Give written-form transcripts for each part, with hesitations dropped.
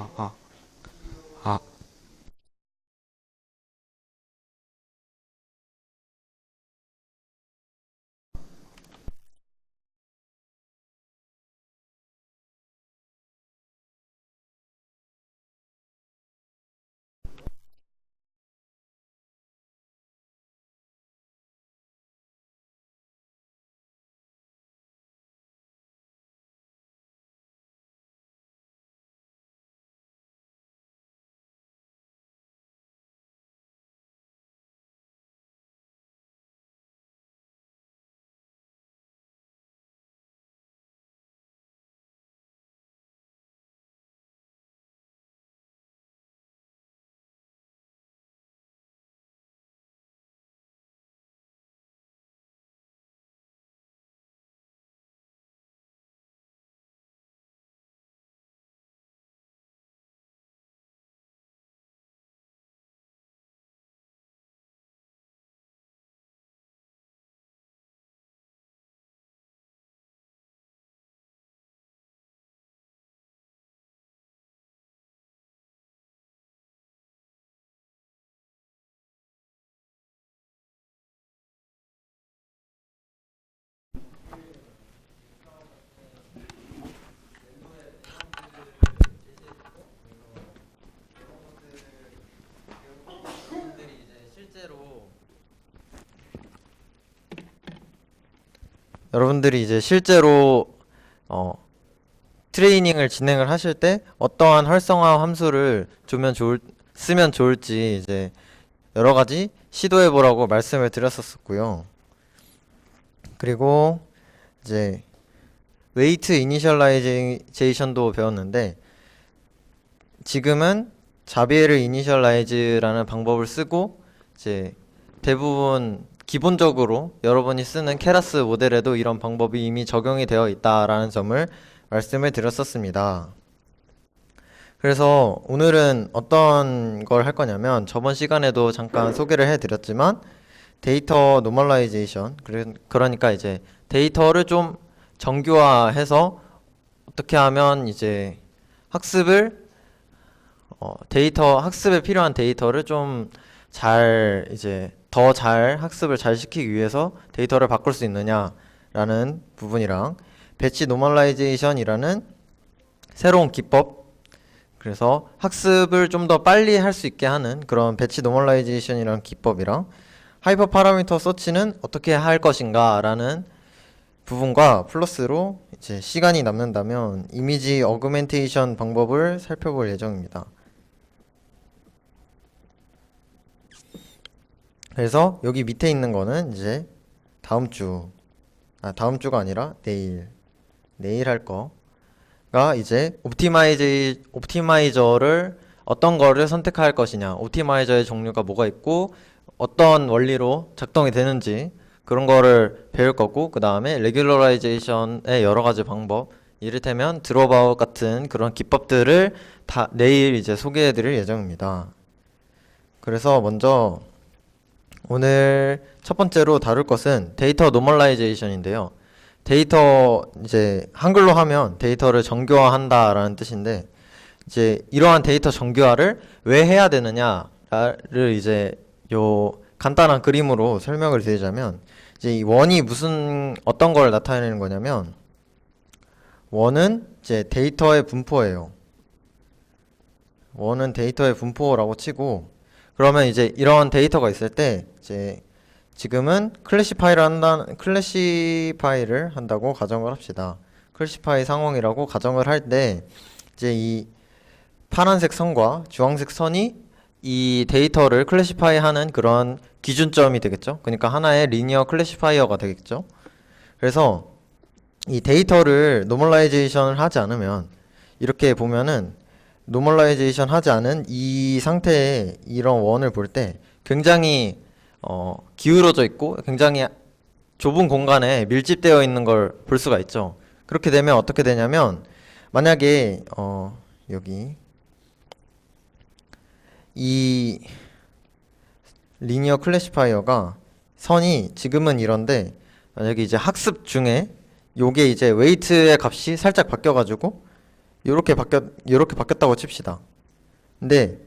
아, 아, 아. 여러분들이 이제 실제로 어, 트레이닝을 진행을 하실 때 어떠한 활성화 함수를 쓰면 좋을지 이제 여러 가지 시도해 보라고 말씀을 드렸었고요. 그리고 이제 웨이트 이니셜라이제이션도 배웠는데 지금은 자비에르 이니셜라이즈라는 방법을 쓰고 이제 대부분 기본적으로 여러분이 쓰는 케라스 모델에도 이런 방법이 이미 적용이 되어 있다라는 점을 말씀을 드렸었습니다. 그래서 오늘은 어떤 걸 할 거냐면 저번 시간에도 잠깐 소개를 해드렸지만 데이터 노멀라이제이션, 그러니까 이제 데이터를 좀 정교화해서 어떻게 하면 이제 학습을 학습에 필요한 데이터를 좀 잘 이제 더 잘 학습을 잘 시키기 위해서 데이터를 바꿀 수 있느냐라는 부분이랑 배치 노멀라이제이션이라는 새로운 기법, 그래서 학습을 좀 더 빨리 할 수 있게 하는 그런 배치 노멀라이제이션이라는 기법이랑 하이퍼 파라미터 서치는 어떻게 할 것인가 라는 부분과 플러스로 이제 시간이 남는다면 이미지 어그멘테이션 방법을 살펴볼 예정입니다. 그래서 여기 밑에 있는 거는 이제 다음 주가 아니라 내일 할 거가 이제 옵티마이저를 어떤 거를 선택할 것이냐, 옵티마이저의 종류가 뭐가 있고 어떤 원리로 작동이 되는지 그런 거를 배울 거고, 그 다음에 레귤러라이제이션의 여러 가지 방법, 이를테면 드롭아웃 같은 그런 기법들을 다 내일 이제 소개해 드릴 예정입니다. 그래서 먼저 오늘 첫 번째로 다룰 것은 데이터 노멀라이제이션인데요. 데이터 이제 한글로 하면 데이터를 정교화한다라는 뜻인데 이제 이러한 데이터 정교화를 왜 해야 되느냐를 이제 요 간단한 그림으로 설명을 드리자면 이제 이 원이 어떤 걸 나타내는 거냐면 원은 이제 데이터의 분포예요. 원은 데이터의 분포라고 치고 그러면 이제 이런 데이터가 있을 때 이제 지금은 클래시파이를 한다고 가정을 합시다. 클래시파이 상황이라고 가정을 할 때 이제 이 파란색 선과 주황색 선이 이 데이터를 클래시파이 하는 그런 기준점이 되겠죠. 그러니까 하나의 리니어 클래시파이어가 되겠죠. 그래서 이 데이터를 노멀라이제이션을 하지 않으면 이렇게 보면은 노멀라이제이션 하지 않은 이 상태의 이런 원을 볼 때 굉장히 기울어져 있고 굉장히 좁은 공간에 밀집되어 있는 걸 볼 수가 있죠. 그렇게 되면 어떻게 되냐면 만약에 여기 이 리니어 클래시파이어가 선이 지금은 이런데 만약에 이제 학습 중에 요게 이제 웨이트의 값이 살짝 바뀌어가지고 요렇게 바뀌었다고 칩시다. 근데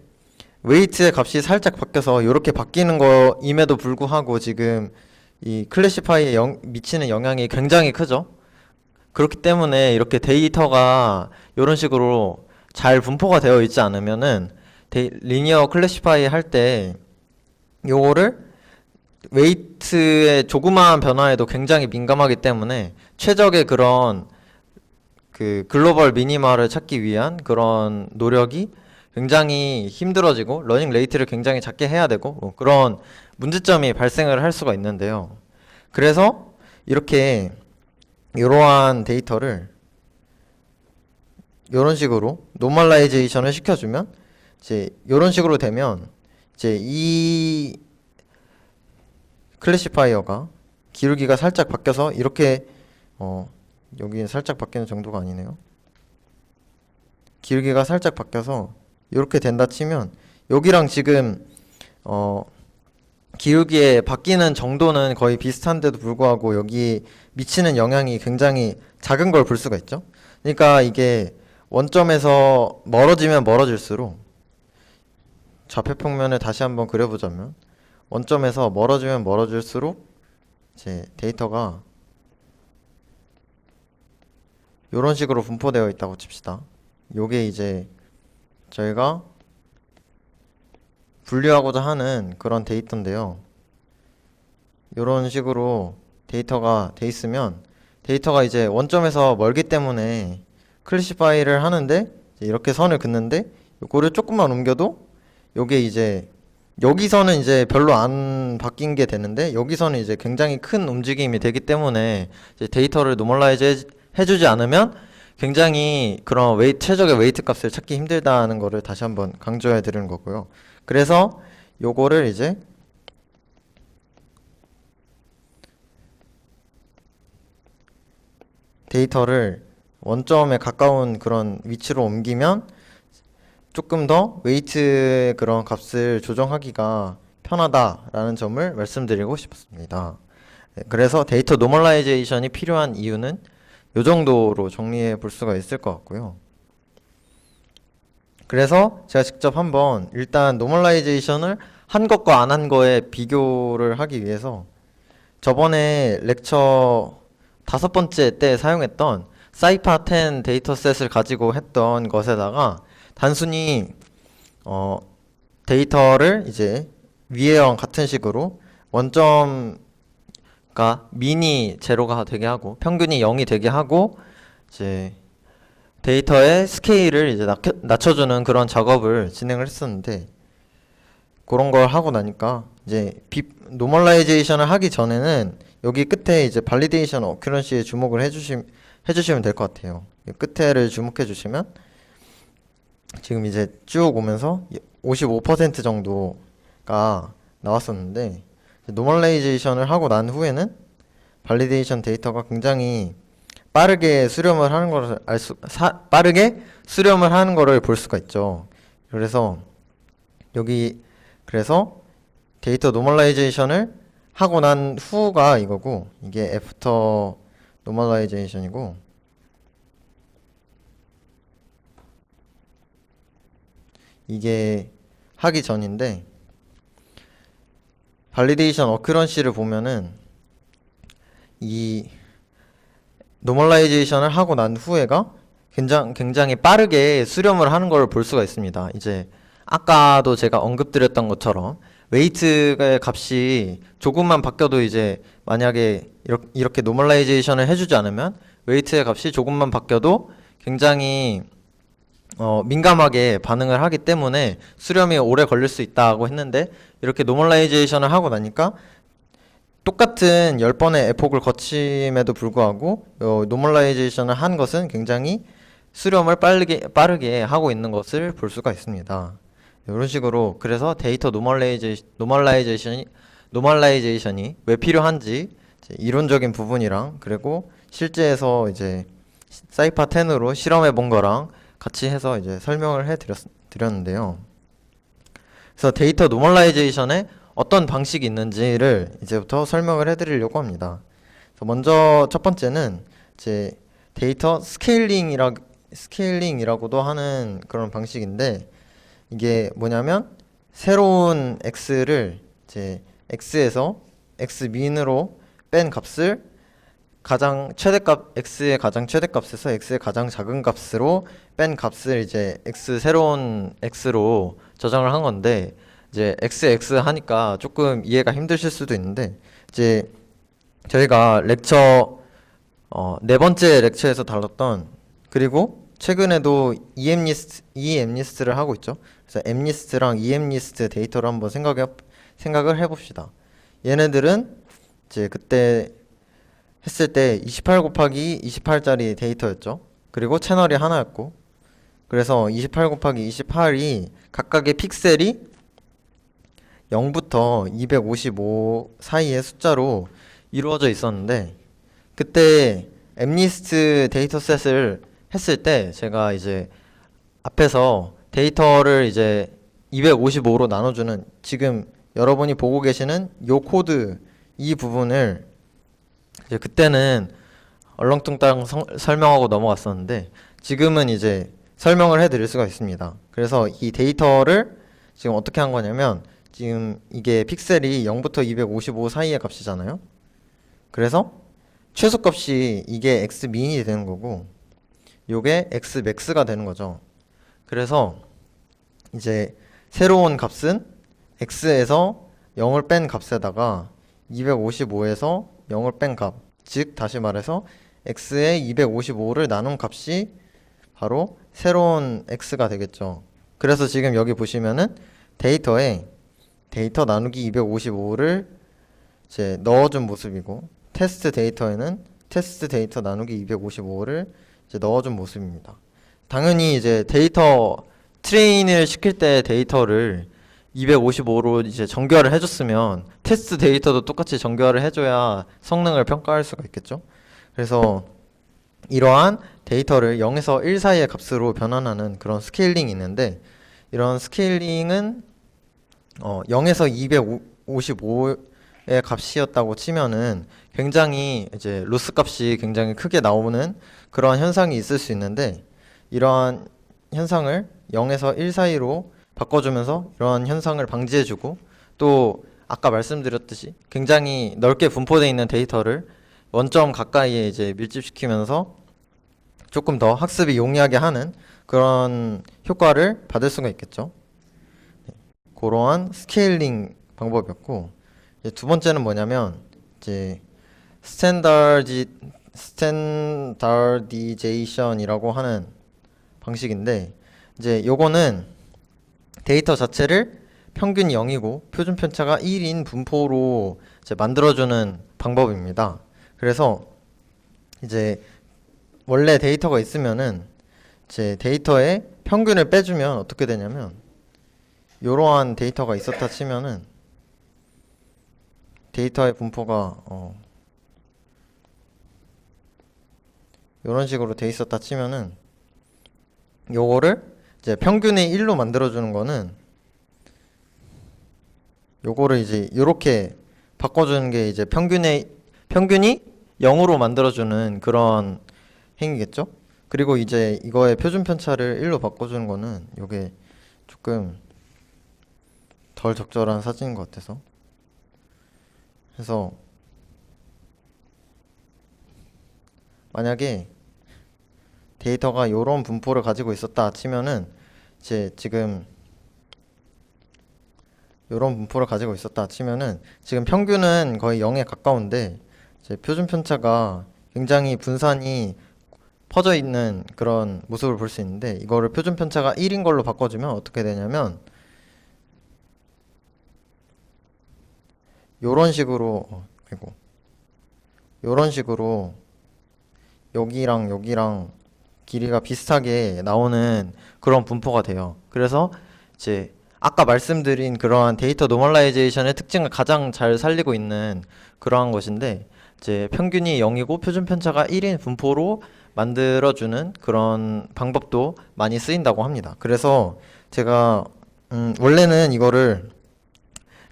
웨이트의 값이 살짝 바뀌어서 요렇게 바뀌는 거임에도 불구하고 지금 이 클래시파이에 미치는 영향이 굉장히 크죠. 그렇기 때문에 이렇게 데이터가 이런 식으로 잘 분포가 되어 있지 않으면은 리니어 클래시파이 할 때 요거를 웨이트의 조그마한 변화에도 굉장히 민감하기 때문에 최적의 그런 그 글로벌 미니마를 찾기 위한 그런 노력이 굉장히 힘들어지고 러닝 레이트를 굉장히 작게 해야 되고 뭐 그런 문제점이 발생을 할 수가 있는데요. 그래서 이렇게 이러한 데이터를 이런 식으로 노멀라이제이션을 시켜주면 이제 이런 식으로 되면 이제 이 클래시파이어가 기울기가 살짝 바뀌어서 이렇게 여기는 살짝 바뀌는 정도가 아니네요. 기울기가 살짝 바뀌어서 이렇게 된다 치면 여기랑 지금 기울기에 바뀌는 정도는 거의 비슷한데도 불구하고 여기 미치는 영향이 굉장히 작은 걸 볼 수가 있죠. 그러니까 이게 원점에서 멀어지면 멀어질수록 좌표평면을 다시 한번 그려보자면 원점에서 멀어지면 멀어질수록 이제 데이터가 이런 식으로 분포되어 있다고 칩시다. 요게 이제 저희가 분류하고자 하는 그런 데이터인데요. 이런 식으로 데이터가 돼 있으면 데이터가 이제 원점에서 멀기 때문에 클래시파이를 하는데 이렇게 선을 긋는데 요거를 조금만 옮겨도 요게 이제 여기서는 이제 별로 안 바뀐 게 되는데 여기서는 이제 굉장히 큰 움직임이 되기 때문에 이제 데이터를 노멀라이즈 해주지 않으면 굉장히 그런 최적의 웨이트 값을 찾기 힘들다는 거를 다시 한번 강조해 드리는 거고요. 그래서 요거를 이제 데이터를 원점에 가까운 그런 위치로 옮기면 조금 더 웨이트의 그런 값을 조정하기가 편하다라는 점을 말씀드리고 싶습니다. 그래서 데이터 노멀라이제이션이 필요한 이유는 이 정도로 정리해 볼 수가 있을 것 같고요. 그래서 제가 직접 한번 일단 노멀라이제이션을 한 것과 안 한 거의 비교를 하기 위해서 저번에 렉처 5번째 때 사용했던 사이파 10 데이터셋을 가지고 했던 것에다가 단순히 데이터를 이제 위에랑 같은 식으로 원점가 민이 제로가 되게 하고 평균이 0이 되게 하고 이제 데이터의 스케일을 이제 낮춰주는 그런 작업을 진행을 했었는데 그런 걸 하고 나니까 이제 노멀라이제이션을 하기 전에는 여기 끝에 이제 발리데이션 어큐런시에 주목을 해주시면 될 것 같아요. 끝에를 주목해 주시면 지금 이제 쭉 오면서 55% 정도가 나왔었는데 노멀라이제이션을 하고 난 후에는 발리데이션 데이터가 굉장히 빠르게 수렴을 하는 것을 빠르게 수렴을 하는 것을 볼 수가 있죠. 그래서 그래서 데이터 노멀라이제이션을 하고 난 후가 이거고 이게 애프터 노멀라이제이션이고 이게 하기 전인데 발리데이션 어큐런시를 보면은 이 노멀라이제이션을 하고 난 후에가 굉장히 빠르게 수렴을 하는 걸 볼 수가 있습니다. 이제 아까도 제가 언급드렸던 것처럼 웨이트의 값이 조금만 바뀌어도 이제 만약에 이렇게 노멀라이제이션을 해주지 않으면 웨이트의 값이 조금만 바뀌어도 굉장히 민감하게 반응을 하기 때문에 수렴이 오래 걸릴 수 있다고 했는데 이렇게 노멀라이제이션을 하고 나니까 똑같은 10번의 에폭을 거침에도 불구하고 노멀라이제이션을 한 것은 굉장히 수렴을 빠르게 하고 있는 것을 볼 수가 있습니다. 이런 식으로 그래서 데이터 노멀라이제이션이 왜 필요한지 이론적인 부분이랑 그리고 실제에서 이제 사이파 10으로 실험해 본 거랑 같이 해서 이제 설명을 드렸는데요. 그래서 데이터 노멀라이제이션에 어떤 방식이 있는지를 이제부터 설명을 해드리려고 합니다. 그래서 먼저 첫 번째는 이제 데이터 스케일링이라고 스케일링이라고도 하는 그런 방식인데, 이게 뭐냐면 새로운 x를 이제 x에서 x 민으로 뺀 값을 가장 최대값 x의 가장 최대값에서 x의 가장 작은 값으로 뺀 값을 이제 x 새로운 x로 저장을 한 건데, 이제 x 하니까 조금 이해가 힘드실 수도 있는데, 이제 저희가 네 번째 렉처에서 다뤘던, 그리고 최근에도 EM리스트를 하고 있죠. 그래서 M리스트랑 EM리스트 데이터를 한번 생각을 해봅시다. 얘네들은 이제 그때 했을 때 28 곱하기 28짜리 데이터였죠. 그리고 채널이 하나였고, 그래서 28 곱하기 28이 각각의 픽셀이 0부터 255 사이의 숫자로 이루어져 있었는데, 그때 M리스트 데이터셋을 했을 때 제가 이제 앞에서 데이터를 이제 255로 나눠주는, 지금 여러분이 보고 계시는 요 코드 이 부분을 이제 그때는 얼렁뚱땅 설명하고 넘어갔었는데, 지금은 이제 설명을 해드릴 수가 있습니다. 그래서 이 데이터를 지금 어떻게 한 거냐면, 지금 이게 픽셀이 0부터 255 사이의 값이잖아요. 그래서 최소값이 이게 x민이 되는 거고, 요게 xmax가 되는 거죠. 그래서 이제 새로운 값은 x에서 0을 뺀 값에다가 255에서 0을 뺀 값, 즉 다시 말해서 x에 255를 나눈 값이 바로 새로운 x가 되겠죠. 그래서 지금 여기 보시면은 데이터에 데이터 나누기 255를 이제 넣어준 모습이고, 테스트 데이터에는 테스트 데이터 나누기 255를 이제 넣어준 모습입니다. 당연히 이제 데이터 트레인을 시킬 때 데이터를 255로 이제 정교화를 해줬으면 테스트 데이터도 똑같이 정교화를 해줘야 성능을 평가할 수가 있겠죠. 그래서 이러한 데이터를 0에서 1 사이의 값으로 변환하는 그런 스케일링이 있는데, 이런 스케일링은 0에서 255의 값이었다고 치면은 굉장히 이제 로스 값이 굉장히 크게 나오는 그런 현상이 있을 수 있는데, 이러한 현상을 0에서 1 사이로 바꿔주면서 이런 현상을 방지해주고, 또 아까 말씀드렸듯이 굉장히 넓게 분포되어 있는 데이터를 원점 가까이에 이제 밀집시키면서 조금 더 학습이 용이하게 하는 그런 효과를 받을 수가 있겠죠. 그러한 스케일링 방법이었고, 이제 두 번째는 뭐냐면 이제 스탠다디제이션이라고 하는 방식인데, 이제 요거는 데이터 자체를 평균 0이고 표준 편차가 1인 분포로 이제 만들어주는 방법입니다. 그래서 이제 원래 데이터가 있으면은 이제 데이터에 평균을 빼주면 어떻게 되냐면, 이러한 데이터가 있었다 치면은 데이터의 분포가 이런 식으로 돼 있었다 치면은, 요거를 이제 평균의 1로 만들어주는 거는, 요거를 이제 이렇게 바꿔주는 게 이제 평균이 0으로 만들어주는 그런 행위겠죠. 그리고 이제 이거의 표준 편차를 1로 바꿔주는 거는 요게 조금 덜 적절한 사진인 것 같아서, 그래서 만약에 데이터가 요런 분포를 가지고 있었다 치면은, 이제 지금 요런 분포를 가지고 있었다 치면은 지금 평균은 거의 0에 가까운데, 이제 표준 편차가 굉장히 분산이 퍼져 있는 그런 모습을 볼 수 있는데, 이거를 표준 편차가 1인 걸로 바꿔주면 어떻게 되냐면, 요런 식으로 요런 식으로 여기랑 여기랑 길이가 비슷하게 나오는 그런 분포가 돼요. 그래서 이제 아까 말씀드린 그러한 데이터 노멀라이제이션의 특징을 가장 잘 살리고 있는 그러한 것인데, 이제 평균이 0이고 표준 편차가 1인 분포로 만들어주는 그런 방법도 많이 쓰인다고 합니다. 그래서 제가 원래는 이거를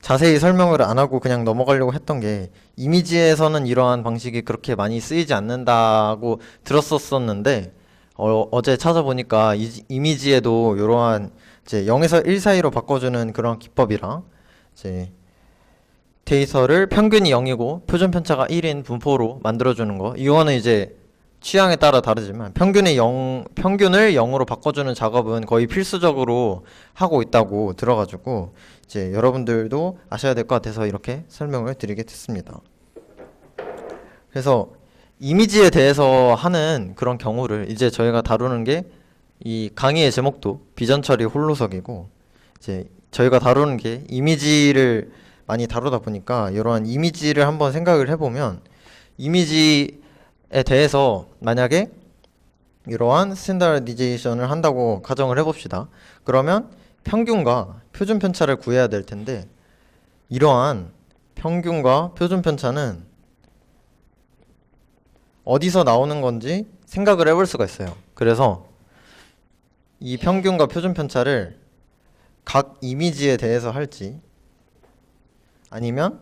자세히 설명을 안 하고 그냥 넘어가려고 했던 게, 이미지에서는 이러한 방식이 그렇게 많이 쓰이지 않는다고 들었었는데, 어제 찾아보니까 이미지에도 이러한 이제 0에서 1 사이로 바꿔주는 그런 기법이랑 이제 데이터를 평균이 0이고 표준 편차가 1인 분포로 만들어주는 거. 이거는 이제 취향에 따라 다르지만 평균을 0으로 바꿔주는 작업은 거의 필수적으로 하고 있다고 들어가지고 이제 여러분들도 아셔야 될 것 같아서 이렇게 설명을 드리게 됐습니다. 그래서 이미지에 대해서 하는 그런 경우를 이제 저희가 다루는 게 이 강의의 제목도 비전 처리 홀로서기고 이제 저희가 다루는 게 이미지를 많이 다루다 보니까 이러한 이미지를 한번 생각을 해보면 이미지에 대해서 만약에 이러한 스탠다디제이션을 한다고 가정을 해봅시다. 그러면 평균과 표준 편차를 구해야 될 텐데 이러한 평균과 표준 편차는 어디서 나오는 건지 생각을 해볼 수가 있어요. 그래서 이 평균과 표준 편차를 각 이미지에 대해서 할지 아니면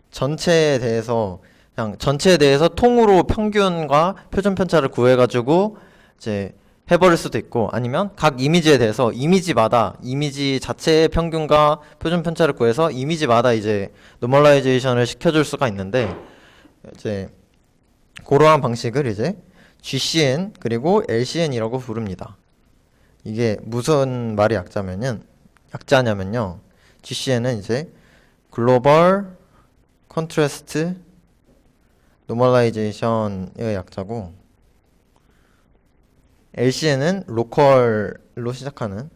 전체에 대해서 그냥 전체에 대해서 통으로 평균과 표준 편차를 구해가지고 이제 해버릴 수도 있고 아니면 각 이미지에 대해서 이미지마다 이미지 자체의 평균과 표준 편차를 구해서 이미지마다 이제 노멀라이제이션을 시켜줄 수가 있는데 이제 그러한 방식을 이제 GCN 그리고 LCN이라고 부릅니다. 이게 무슨 말이 약자냐면요. GCN은 이제 글로벌 컨트래스트 노멀라이제이션의 약자고 LCN은 로컬로 시작하는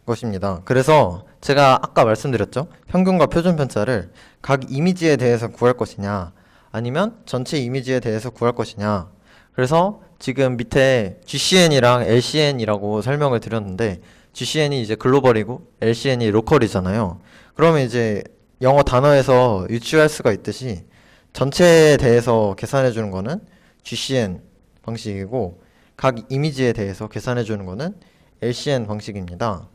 것입니다. 그래서 제가 아까 말씀드렸죠. 평균과 표준 편차를 각 이미지에 대해서 구할 것이냐 아니면 전체 이미지에 대해서 구할 것이냐. 그래서 지금 밑에 GCN이랑 LCN이라고 설명을 드렸는데 GCN이 이제 글로벌이고 LCN이 로컬이잖아요. 그러면 이제 영어 단어에서 유추할 수가 있듯이 전체에 대해서 계산해 주는 거는 GCN 방식이고 각 이미지에 대해서 계산해 주는 거는 LCN 방식입니다.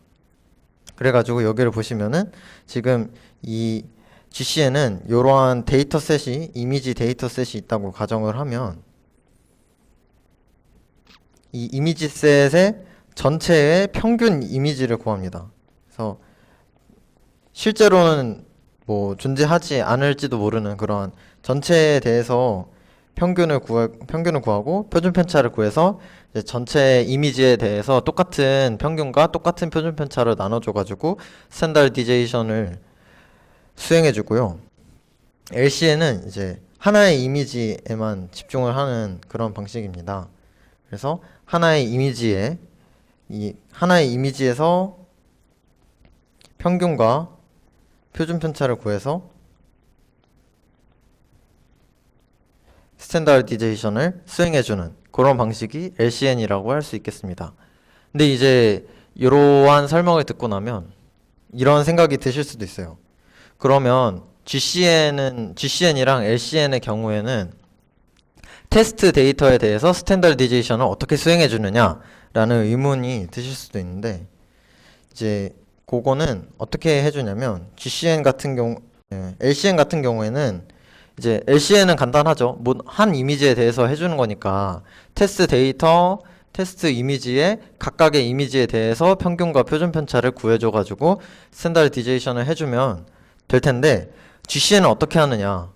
그래가지고 여기를 보시면은 지금 이 GCN은 이러한 데이터셋이 이미지 데이터셋이 있다고 가정을 하면 이 이미지셋의 전체의 평균 이미지를 구합니다. 그래서 실제로는 뭐 존재하지 않을지도 모르는 그런 전체에 대해서 평균을 구하고 표준 편차를 구해서 이제 전체 이미지에 대해서 똑같은 평균과 똑같은 표준 편차를 나눠줘가지고 스탠다디제이션을 수행해주고요. LCN은 이제 하나의 이미지에만 집중을 하는 그런 방식입니다. 그래서 하나의 이미지에서 평균과 표준 편차를 구해서 스탠다디제이션을 수행해주는 그런 방식이 LCN이라고 할 수 있겠습니다. 근데 이제 이러한 설명을 듣고 나면 이런 생각이 드실 수도 있어요. 그러면 GCN이랑 LCN의 경우에는 테스트 데이터에 대해서 스탠다디제이션을 어떻게 수행해 주느냐라는 의문이 드실 수도 있는데 이제 그거는 어떻게 해주냐면 LCN 같은 경우에는 이제 LCN은 간단하죠. 뭐 한 이미지에 대해서 해주는 거니까 테스트 이미지의 각각의 이미지에 대해서 평균과 표준 편차를 구해줘가지고 스탠다디제이션을 해주면 될 텐데 GCN은 어떻게 하느냐?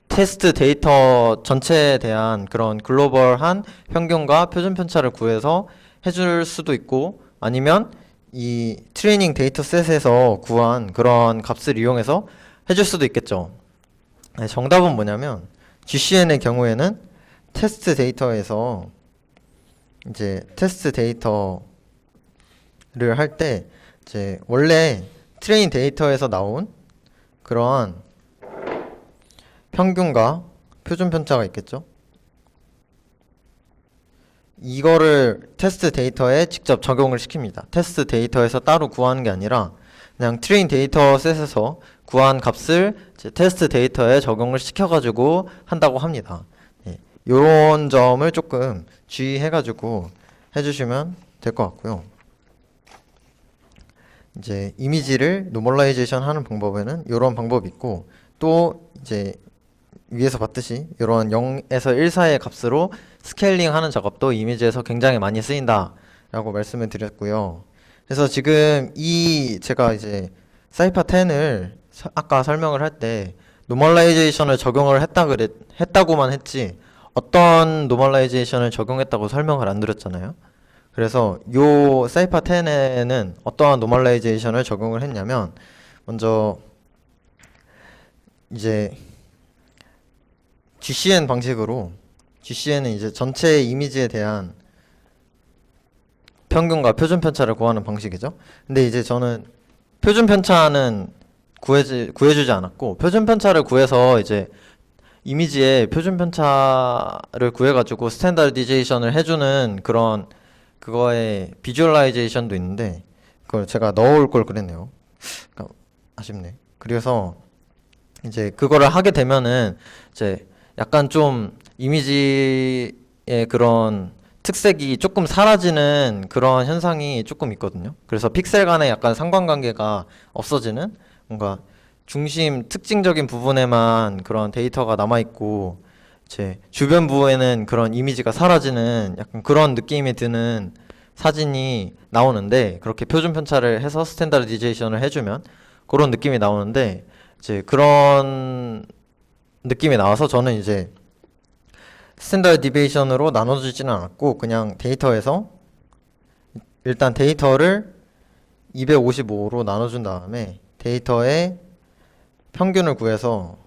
테스트 데이터 전체에 대한 그런 글로벌한 평균과 표준 편차를 구해서 해줄 수도 있고 아니면 이 트레이닝 데이터셋에서 구한 그런 값을 이용해서 해줄 수도 있겠죠. 네, 정답은 뭐냐면 GCN의 경우에는 테스트 데이터에서 이제 테스트 데이터를 할 때 이제 원래 트레인 데이터에서 나온 그러한 평균과 표준 편차가 있겠죠. 이거를 테스트 데이터에 직접 적용을 시킵니다. 테스트 데이터에서 따로 구하는 게 아니라 그냥 트레인 데이터셋에서 구한 값을 이제 테스트 데이터에 적용을 시켜가지고 한다고 합니다. 이런 점을 조금 주의해가지고 해주시면 될 것 같고요. 이제 이미지를 노멀라이제이션 하는 방법에는 이런 방법이 있고 또 이제 위에서 봤듯이 이런 0에서 1 사이의 값으로 스케일링 하는 작업도 이미지에서 굉장히 많이 쓰인다 라고 말씀을 드렸고요. 그래서 지금 제가 이제 사이파 10을 아까 설명을 할 때 노멀라이제이션을 적용을 했다고만 했지 어떤 노멀라이제이션을 적용했다고 설명을 안 드렸잖아요. 그래서 요 사이파 10에는 어떠한 노멀라이제이션을 적용을 했냐면 먼저 이제 GCN 방식으로 GCN은 이제 전체 이미지에 대한 평균과 표준 편차를 구하는 방식이죠. 근데 이제 저는 표준 편차는 구해주지 않았고 표준 편차를 구해서 이제 이미지에 표준 편차를 구해가지고 스탠다디제이션을 해주는 그런 그거의 비주얼라이제이션도 있는데 그걸 제가 넣어올 걸 그랬네요. 그러니까 아쉽네. 그래서 이제 그거를 하게 되면은 이제 약간 좀 이미지의 그런 특색이 조금 사라지는 그런 현상이 조금 있거든요. 그래서 픽셀 간의 약간 상관관계가 없어지는 뭔가 중심 특징적인 부분에만 그런 데이터가 남아있고 이제 주변 부에는 그런 이미지가 사라지는 약간 그런 느낌이 드는 사진이 나오는데 그렇게 표준 편차를 해서 스탠다디제이션을 해주면 그런 느낌이 나오는데 이제 그런 느낌이 나와서 저는 이제 스탠다드 디베이션으로 나눠주지는 않았고 그냥 데이터에서 일단 데이터를 255로 나눠준 다음에 데이터의 평균을 구해서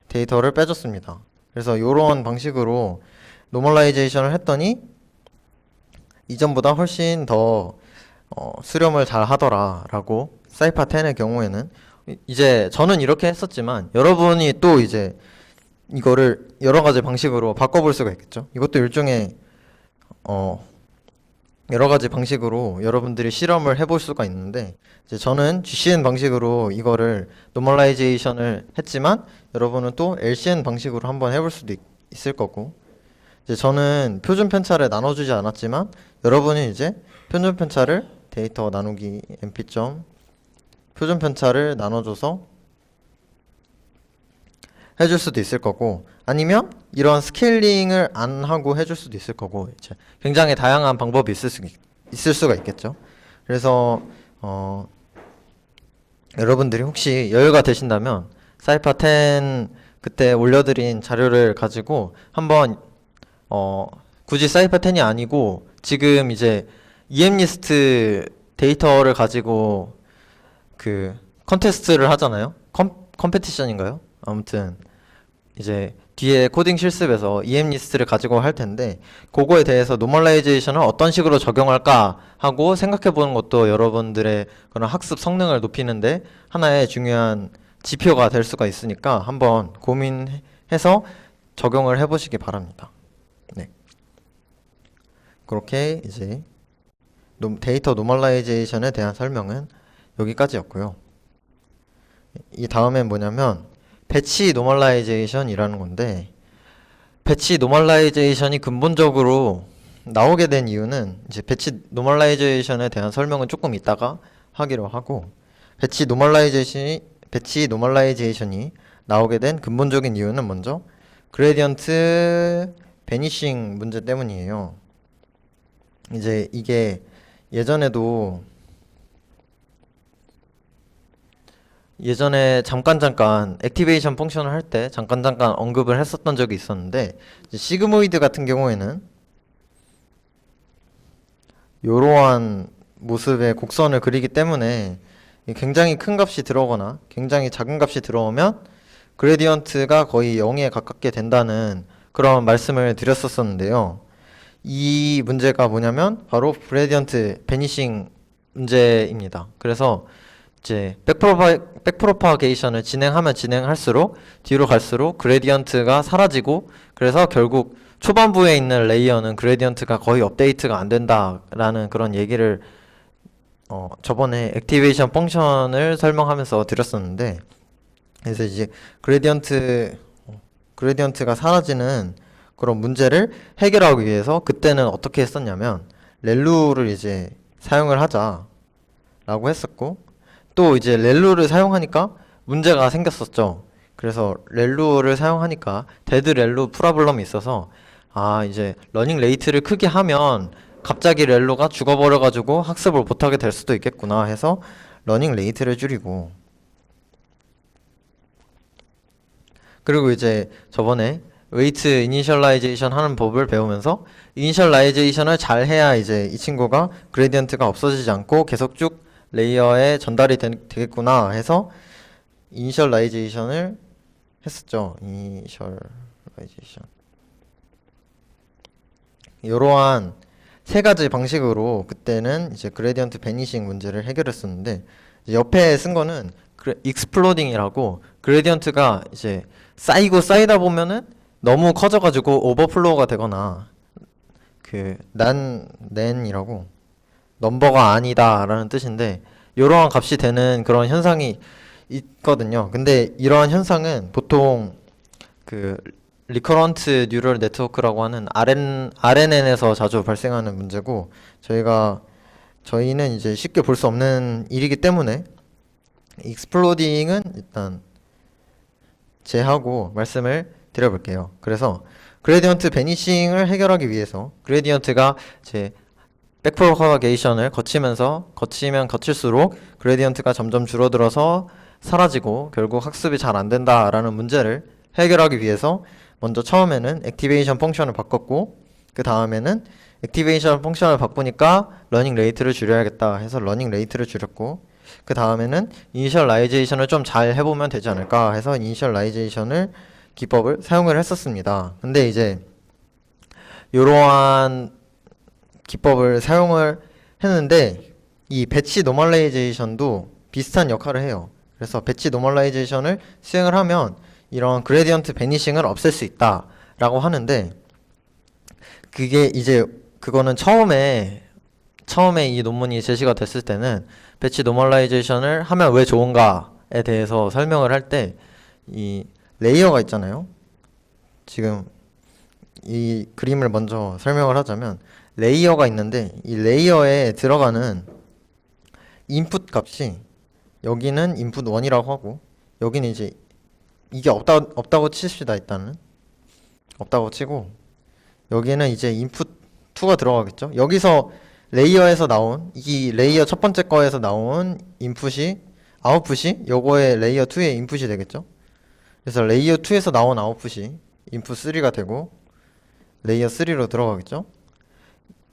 데이터를 빼줬습니다. 그래서 이런 방식으로 노멀라이제이션을 했더니 이전보다 훨씬 더 수렴을 잘 하더라 라고 사이파 10의 경우에는 이제 저는 이렇게 했었지만 여러분이 또 이제 이거를 여러 가지 방식으로 바꿔볼 수가 있겠죠. 이것도 일종의 여러 가지 방식으로 여러분들이 실험을 해볼 수가 있는데 이제 저는 GCN 방식으로 이거를 노멀라이제이션을 했지만 여러분은 또 LCN 방식으로 한번 해볼 수도 있을 거고 이제 저는 표준 편차를 나눠주지 않았지만 여러분이 이제 표준 편차를 데이터 나누기 mp 표준 편차를 나눠줘서 해줄 수도 있을 거고 아니면 이런 스케일링을 안 하고 해줄 수도 있을 거고 이제 굉장히 다양한 방법이 있을 수가 있겠죠. 그래서 여러분들이 혹시 여유가 되신다면 사이파 10 그때 올려드린 자료를 가지고 한번 굳이 사이파 10이 아니고 지금 이제 EM리스트 데이터를 가지고 그 컨테스트를 하잖아요. 컴페티션인가요? 아무튼 이제 뒤에 코딩 실습에서 EM리스트를 가지고 할 텐데 그거에 대해서 노멀라이제이션을 어떤 식으로 적용할까 하고 생각해 보는 것도 여러분들의 그런 학습 성능을 높이는데 하나의 중요한 지표가 될 수가 있으니까 한번 고민해서 적용을 해 보시기 바랍니다. 네. 그렇게 이제 데이터 노멀라이제이션에 대한 설명은 여기까지였고요. 이 다음엔 뭐냐면 배치 노멀라이제이션이라는 건데 배치 노멀라이제이션이 근본적으로 나오게 된 이유는 이제 배치 노멀라이제이션에 대한 설명은 조금 이따가 하기로 하고 배치 노멀라이제이션이 나오게 된 근본적인 이유는 먼저 그레디언트 베니싱 문제 때문이에요. 이제 이게 예전에 잠깐 액티베이션 펑션을 할 때 잠깐 언급을 했었던 적이 있었는데 이제 시그모이드 같은 경우에는 이러한 모습의 곡선을 그리기 때문에 굉장히 큰 값이 들어오거나 굉장히 작은 값이 들어오면 그레디언트가 거의 0에 가깝게 된다는 그런 말씀을 드렸었는데요. 이 문제가 뭐냐면 바로 그레디언트 베니싱 문제입니다. 그래서 이제 백프로파게이션을 진행할수록 뒤로 갈수록 그레디언트가 사라지고 그래서 결국 초반부에 있는 레이어는 그레디언트가 거의 업데이트가 안 된다라는 그런 얘기를 저번에 액티베이션 펑션을 설명하면서 드렸었는데 그래서 이제 그레디언트가 사라지는 그런 문제를 해결하기 위해서 그때는 어떻게 했었냐면 렐루를 이제 사용을 하자라고 했었고 또 이제 렐루를 사용하니까 문제가 생겼었죠. 그래서 렐루를 사용하니까 데드 렐루 프로블럼이 있어서 이제 러닝 레이트를 크게 하면 갑자기 렐루가 죽어버려가지고 학습을 못하게 될 수도 있겠구나 해서 러닝 레이트를 줄이고, 그리고 이제 저번에 웨이트 이니셜라이제이션 하는 법을 배우면서 이니셜라이제이션을 잘 해야 이제 이 친구가 그레디언트가 없어지지 않고 계속 쭉 레이어에 전달이 되겠구나 해서 이니셜라이제이션을 했었죠. 이니셜라이제이션. 이러한 세 가지 방식으로 그때는 이제 그레디언트 베니싱 문제를 해결했었는데, 이제 옆에 쓴 거는 익스플로딩이라고, 그레디언트가 이제 쌓이고 쌓이다 보면은 너무 커져가지고 오버플로우가 되거나, 난이라고 넘버가 아니다라는 뜻인데, 이러한 값이 되는 그런 현상이 있거든요. 근데 이러한 현상은 보통 리커런트 뉴럴 네트워크라고 하는 RNN에서 자주 발생하는 문제고, 저희는 이제 쉽게 볼 수 없는 일이기 때문에 익스플로딩은 일단 제하고 말씀을 드려볼게요. 그래서 그레디언트 베니싱을 해결하기 위해서 그레디언트가 제 백프로파게이션을 거치면 거칠수록 그레디언트가 점점 줄어들어서 사라지고 결국 학습이 잘 안 된다라는 문제를 해결하기 위해서 먼저 처음에는 액티베이션 펑션을 바꿨고, 그 다음에는 액티베이션 펑션을 바꾸니까 러닝 레이트를 줄여야겠다 해서 러닝 레이트를 줄였고, 그 다음에는 이니셜라이제이션을 좀 잘 해보면 되지 않을까 해서 이니셜라이제이션을 기법을 사용을 했었습니다. 근데 이제 이러한 기법을 사용을 했는데 이 배치 노멀라이제이션도 비슷한 역할을 해요. 그래서 배치 노멀라이제이션을 수행을 하면 이런 그레디언트 베니싱을 없앨 수 있다 라고 하는데, 그거는 처음에 이 논문이 제시가 됐을 때는 배치 노멀라이제이션을 하면 왜 좋은가에 대해서 설명을 할 때 이 레이어가 있잖아요. 지금 이 그림을 먼저 설명을 하자면, 레이어가 있는데 이 레이어에 들어가는 인풋 값이, 여기는 인풋 1이라고 하고, 여기는 이제 이게 없다고 칩시다. 일단은 없다고 치고, 여기는 이제 인풋 2가 들어가겠죠. 여기서 레이어에서 나온, 이 레이어 첫 번째 거에서 나온 아웃풋이 요거의 레이어 2의 인풋이 되겠죠. 그래서 레이어 2에서 나온 아웃풋이 인풋 3가 되고 레이어 3로 들어가겠죠.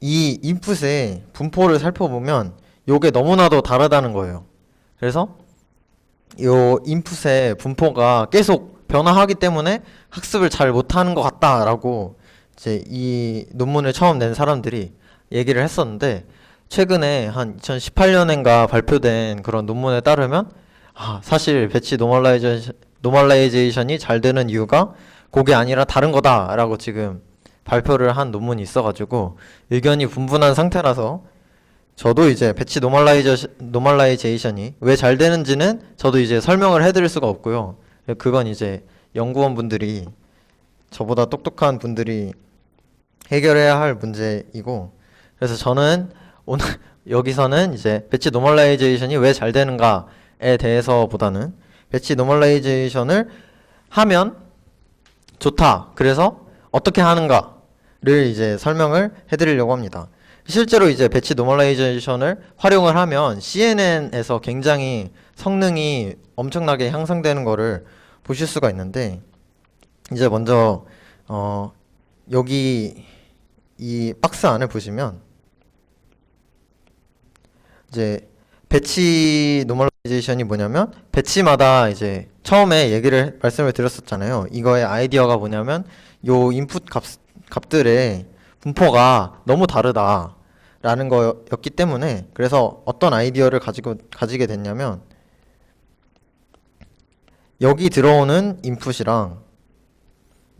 이 인풋의 분포를 살펴보면 요게 너무나도 다르다는 거예요. 그래서 요 인풋의 분포가 계속 변화하기 때문에 학습을 잘 못하는 것 같다라고 이제 이 논문을 처음 낸 사람들이 얘기를 했었는데, 최근에 한 2018년인가 발표된 그런 논문에 따르면 사실 배치 노멀라이제이션이 잘 되는 이유가 그게 아니라 다른 거다라고 지금 발표를 한 논문이 있어가지고 의견이 분분한 상태라서, 저도 이제 배치 노멀라이제이션이 왜 잘 되는지는 저도 이제 설명을 해드릴 수가 없고요. 그건 이제 연구원분들이, 저보다 똑똑한 분들이 해결해야 할 문제이고, 그래서 저는 오늘 여기서는 이제 배치 노멀라이제이션이 왜 잘 되는가에 대해서보다는 배치 노멀라이제이션을 하면 좋다, 그래서 어떻게 하는가를 이제 설명을 해드리려고 합니다. 실제로 이제 배치 노멀라이제이션을 활용을 하면 CNN에서 굉장히 성능이 엄청나게 향상되는 거를 보실 수가 있는데, 이제 먼저 여기 이 박스 안을 보시면 이제 배치 노멀라이제이션이 뭐냐면, 배치마다 이제 처음에 말씀을 드렸었잖아요. 이거의 아이디어가 뭐냐면, 요 인풋 값들의 분포가 너무 다르다라는 거였기 때문에, 그래서 어떤 아이디어를 가지게 됐냐면, 여기 들어오는 인풋이랑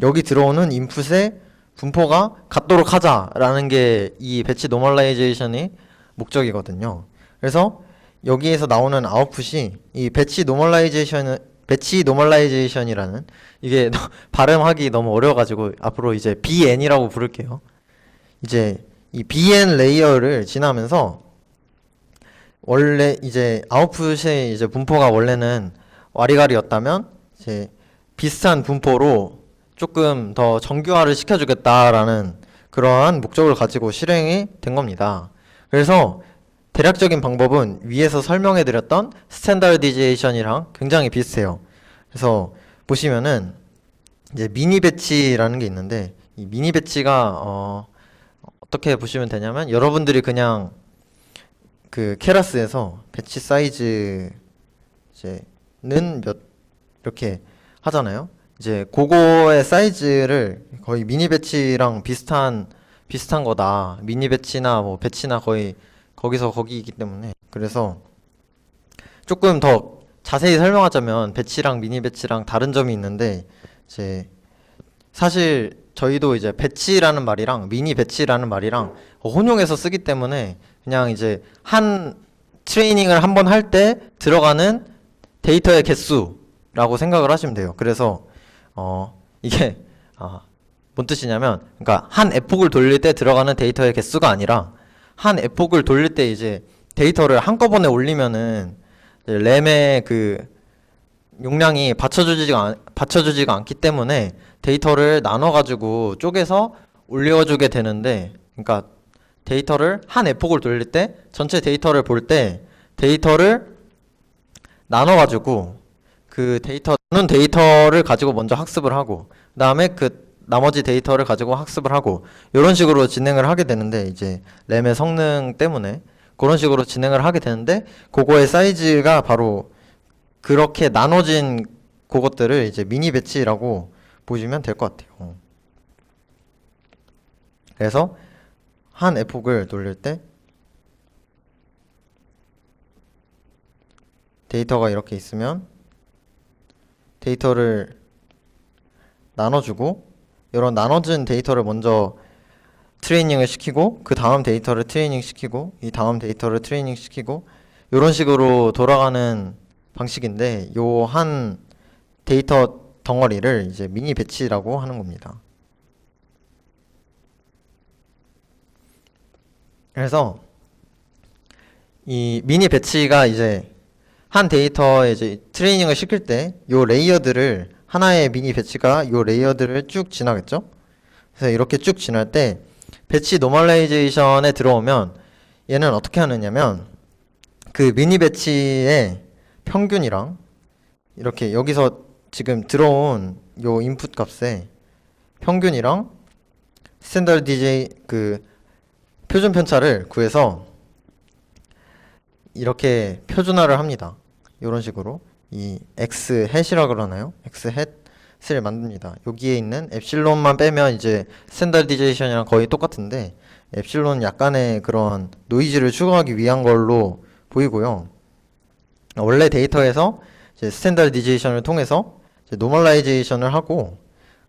여기 들어오는 인풋의 분포가 같도록 하자라는 게 이 배치 노멀라이제이션의 목적이거든요. 그래서 여기에서 나오는 아웃풋이 이 배치 노멀라이제이션이라는, 이게 발음하기 너무 어려워가지고 앞으로 이제 BN이라고 부를게요. 이제 이 BN 레이어를 지나면서 원래 이제 아웃풋의 이제 분포가 원래는 와리가리였다면, 이제 비슷한 분포로 조금 더 정교화를 시켜주겠다라는 그러한 목적을 가지고 실행이 된 겁니다. 그래서 대략적인 방법은 위에서 설명해드렸던 스탠다디제이션이랑 굉장히 비슷해요. 그래서 보시면은 이제 미니 배치라는 게 있는데 이 미니 배치가 어떻게 보시면 되냐면 여러분들이 그냥 그 케라스에서 배치 사이즈 이제는 몇 이렇게 하잖아요. 이제 그거의 사이즈를 거의 미니 배치랑 비슷한 거다. 미니 배치나 뭐 배치나 거의 거기서 거기이기 때문에 그래서 조금 더 자세히 설명하자면 배치랑 미니 배치랑 다른 점이 있는데 이제 사실 저희도 이제 배치라는 말이랑 미니 배치라는 말이랑 혼용해서 쓰기 때문에 그냥 이제 한 트레이닝을 한번 할 때 들어가는 데이터의 개수라고 생각을 하시면 돼요. 그래서 이게 뭔 뜻이냐면 그러니까 한 에폭을 돌릴 때 들어가는 데이터의 개수가 아니라 한 에폭을 돌릴 때 이제 데이터를 한꺼번에 올리면은 이제 램의 그 용량이 받쳐주지가 않기 때문에 데이터를 나눠가지고 쪼개서 올려주게 되는데, 그러니까 데이터를 한 에폭을 돌릴 때 전체 데이터를 볼 때 데이터를 나눠가지고 그 데이터를 가지고 먼저 학습을 하고 그 다음에 그 나머지 데이터를 가지고 학습을 하고 이런 식으로 진행을 하게 되는데 이제 램의 성능 때문에 그런 식으로 진행을 하게 되는데 그거의 사이즈가 바로 그렇게 나눠진 그것들을 이제 미니 배치라고 보시면 될 것 같아요. 그래서 한 에폭을 돌릴 때 데이터가 이렇게 있으면 데이터를 나눠주고 이런 나눠진 데이터를 먼저 트레이닝을 시키고 그 다음 데이터를 트레이닝 시키고 이 다음 데이터를 트레이닝 시키고 이런 식으로 돌아가는 방식인데 요 한 데이터 덩어리를 이제 미니 배치라고 하는 겁니다. 그래서 이 미니 배치가 이제 한 데이터에 이제 트레이닝을 시킬 때 요 레이어들을 하나의 미니 배치가 요 레이어들을 쭉 지나겠죠? 그래서 이렇게 쭉 지날 때 배치 노멀라이제이션에 들어오면 얘는 어떻게 하느냐면 그 미니 배치의 평균이랑 이렇게 여기서 지금 들어온 요 인풋 값의 평균이랑 스탠다드 DJ 그 표준 편차를 구해서 이렇게 표준화를 합니다. 이런 식으로 이 x 햇이라 그러나요? x 햇을 만듭니다. 여기에 있는 엡실론만 빼면 이제 스탠다디제이션이랑 거의 똑같은데 엡실론 약간의 그런 노이즈를 추가하기 위한 걸로 보이고요. 원래 데이터에서 이제 스탠다디제이션을 통해서 이제 노멀라이제이션을 하고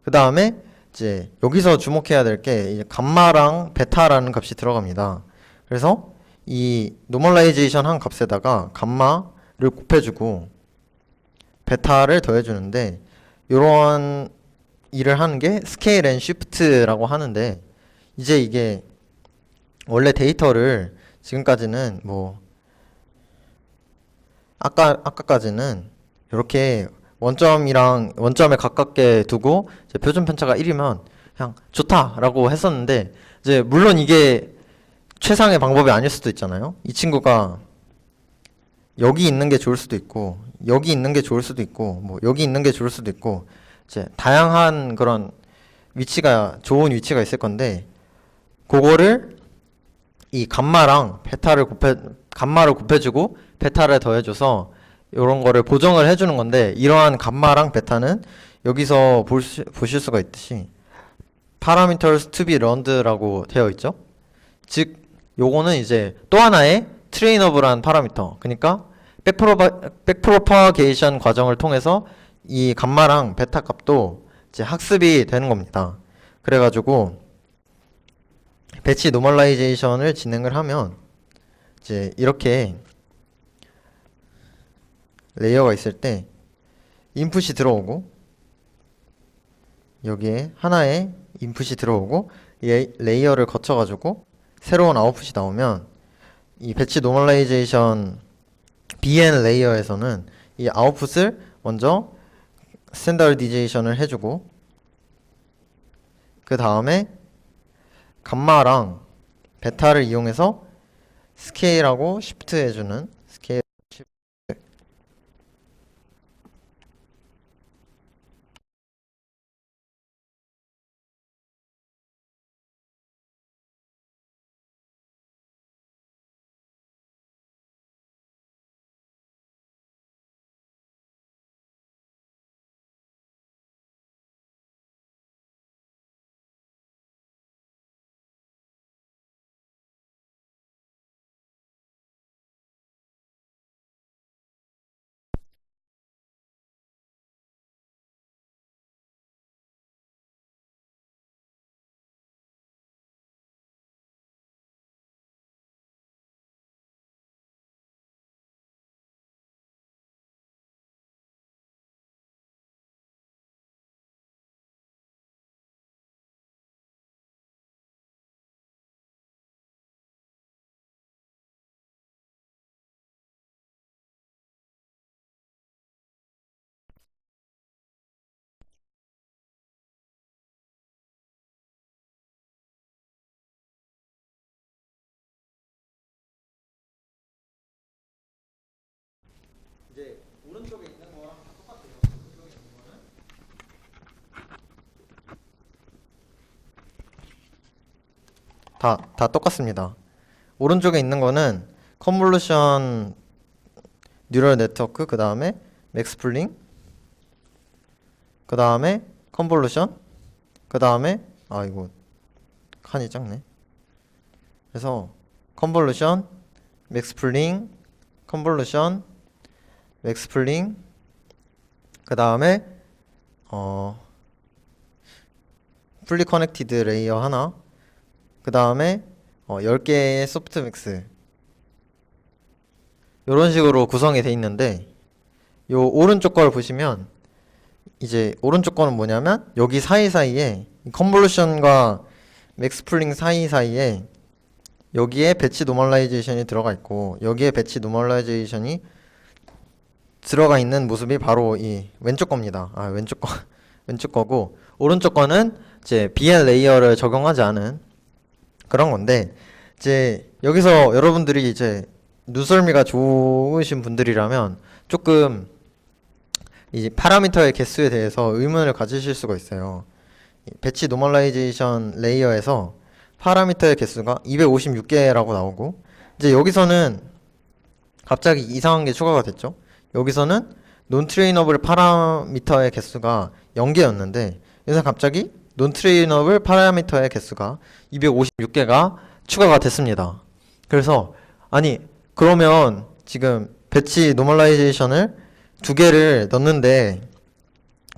그 다음에 이제 여기서 주목해야 될 게 이제 감마랑 베타라는 값이 들어갑니다. 그래서 이 노멀라이제이션 한 값에다가 감마를 곱해주고 베타를 더해주는데 이런 일을 하는 게 스케일 앤 쉬프트라고 하는데 이제 이게 원래 데이터를 지금까지는 뭐 아까까지는 이렇게 원점에 가깝게 두고 이제 표준 편차가 1이면 그냥 좋다라고 했었는데 이제 물론 이게 최상의 방법이 아닐 수도 있잖아요. 이 친구가 여기 있는 게 좋을 수도 있고 여기 있는 게 좋을 수도 있고 뭐 여기 있는 게 좋을 수도 있고 이제 다양한 그런 좋은 위치가 있을 건데 그거를 이 감마를 곱해주고 베타를 더해줘서 이런 거를 보정을 해주는 건데 이러한 감마랑 베타는 여기서 보실 수가 있듯이 parameters to be learned라고 되어 있죠. 즉 요거는 이제 또 하나의 트레이너블한 파라미터, 그러니까 백프로파게이션 과정을 통해서 이 감마랑 베타 값도 이제 학습이 되는 겁니다. 그래가지고 배치 노멀라이제이션을 진행을 하면 이제 이렇게 레이어가 있을 때 인풋이 들어오고 여기에 하나의 인풋이 들어오고 이 레이어를 거쳐가지고 새로운 아웃풋이 나오면 이 배치 노멀라이제이션 BN 레이어에서는 이 아웃풋을 먼저 스탠다디제이션을 해주고 그 다음에 감마랑 베타를 이용해서 스케일하고 시프트 해주는 스케일. 이제 오른쪽에 있는 거랑 다 똑같아요. 오른쪽에 있는 거는 다 똑같습니다. 오른쪽에 있는 거는 컨볼루션 뉴럴 네트워크, 그 다음에 맥스플링, 그 다음에 컨볼루션, 그 다음에 이거 칸이 작네. 그래서 컨볼루션, 맥스플링, 컨볼루션, 맥스플링, 그 다음에 풀리 커넥티드 레이어 하나, 그 다음에 10개의 소프트맥스, 이런 식으로 구성이 돼 있는데, 요 오른쪽 걸 보시면 이제 오른쪽 거는 뭐냐면 여기 사이사이에 컨볼루션과 맥스플링 사이사이에 여기에 배치 노멀라이제이션이 들어가 있고, 여기에 배치 노멀라이제이션이 들어가 있는 모습이 바로 이 왼쪽 겁니다. 왼쪽 거고, 오른쪽 거는 이제 BL 레이어를 적용하지 않은 그런 건데, 이제 여기서 여러분들이 이제 눈썰미가 좋으신 분들이라면 조금 이 파라미터의 개수에 대해서 의문을 가지실 수가 있어요. 배치 노멀라이제이션 레이어에서 파라미터의 개수가 256개라고 나오고, 이제 여기서는 갑자기 이상한 게 추가가 됐죠. 여기서는 논 트레이너블 파라미터의 개수가 0개였는데 여기서 갑자기 논 트레이너블 파라미터의 개수가 256개가 추가가 됐습니다. 그래서 아니 그러면 지금 배치 노멀라이제이션을 두 개를 넣는데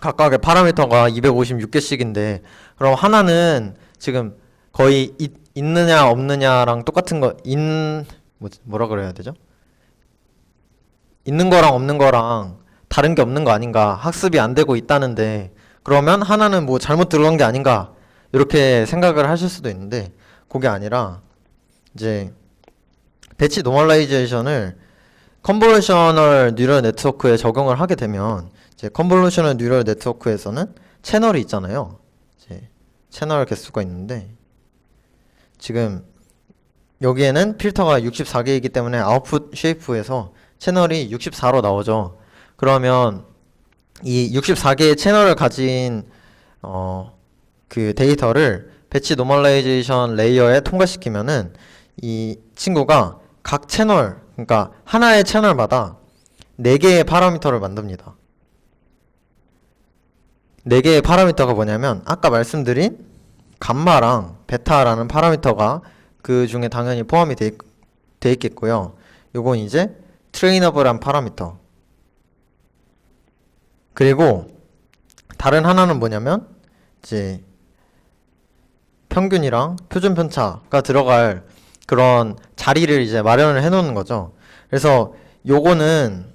각각의 파라미터가 256개씩인데 그럼 하나는 지금 거의 있느냐 없느냐랑 똑같은 거 뭐라 그래야 되죠? 있는 거랑 없는 거랑 다른 게 없는 거 아닌가, 학습이 안 되고 있다는데 그러면 하나는 뭐 잘못 들어간 게 아닌가, 이렇게 생각을 하실 수도 있는데 그게 아니라 이제 배치 노멀라이제이션을 컨볼루셔널 뉴럴 네트워크에 적용을 하게 되면 이제 컨볼루셔널 뉴럴 네트워크에서는 채널이 있잖아요. 이제 채널 개수가 있는데 지금 여기에는 필터가 64개이기 때문에 아웃풋 쉐이프에서 채널이 64로 나오죠. 그러면 이 64개의 채널을 가진 그 데이터를 배치 노멀라이제이션 레이어에 통과시키면은 이 친구가 각 채널, 그러니까 하나의 채널마다 4개의 파라미터를 만듭니다. 4개의 파라미터가 뭐냐면 아까 말씀드린 감마랑 베타라는 파라미터가 그 중에 당연히 포함이 돼 있겠고요. 요건 이제 트레이너블한 파라미터. 그리고 다른 하나는 뭐냐면 이제 평균이랑 표준 편차가 들어갈 그런 자리를 이제 마련을 해 놓는 거죠. 그래서 요거는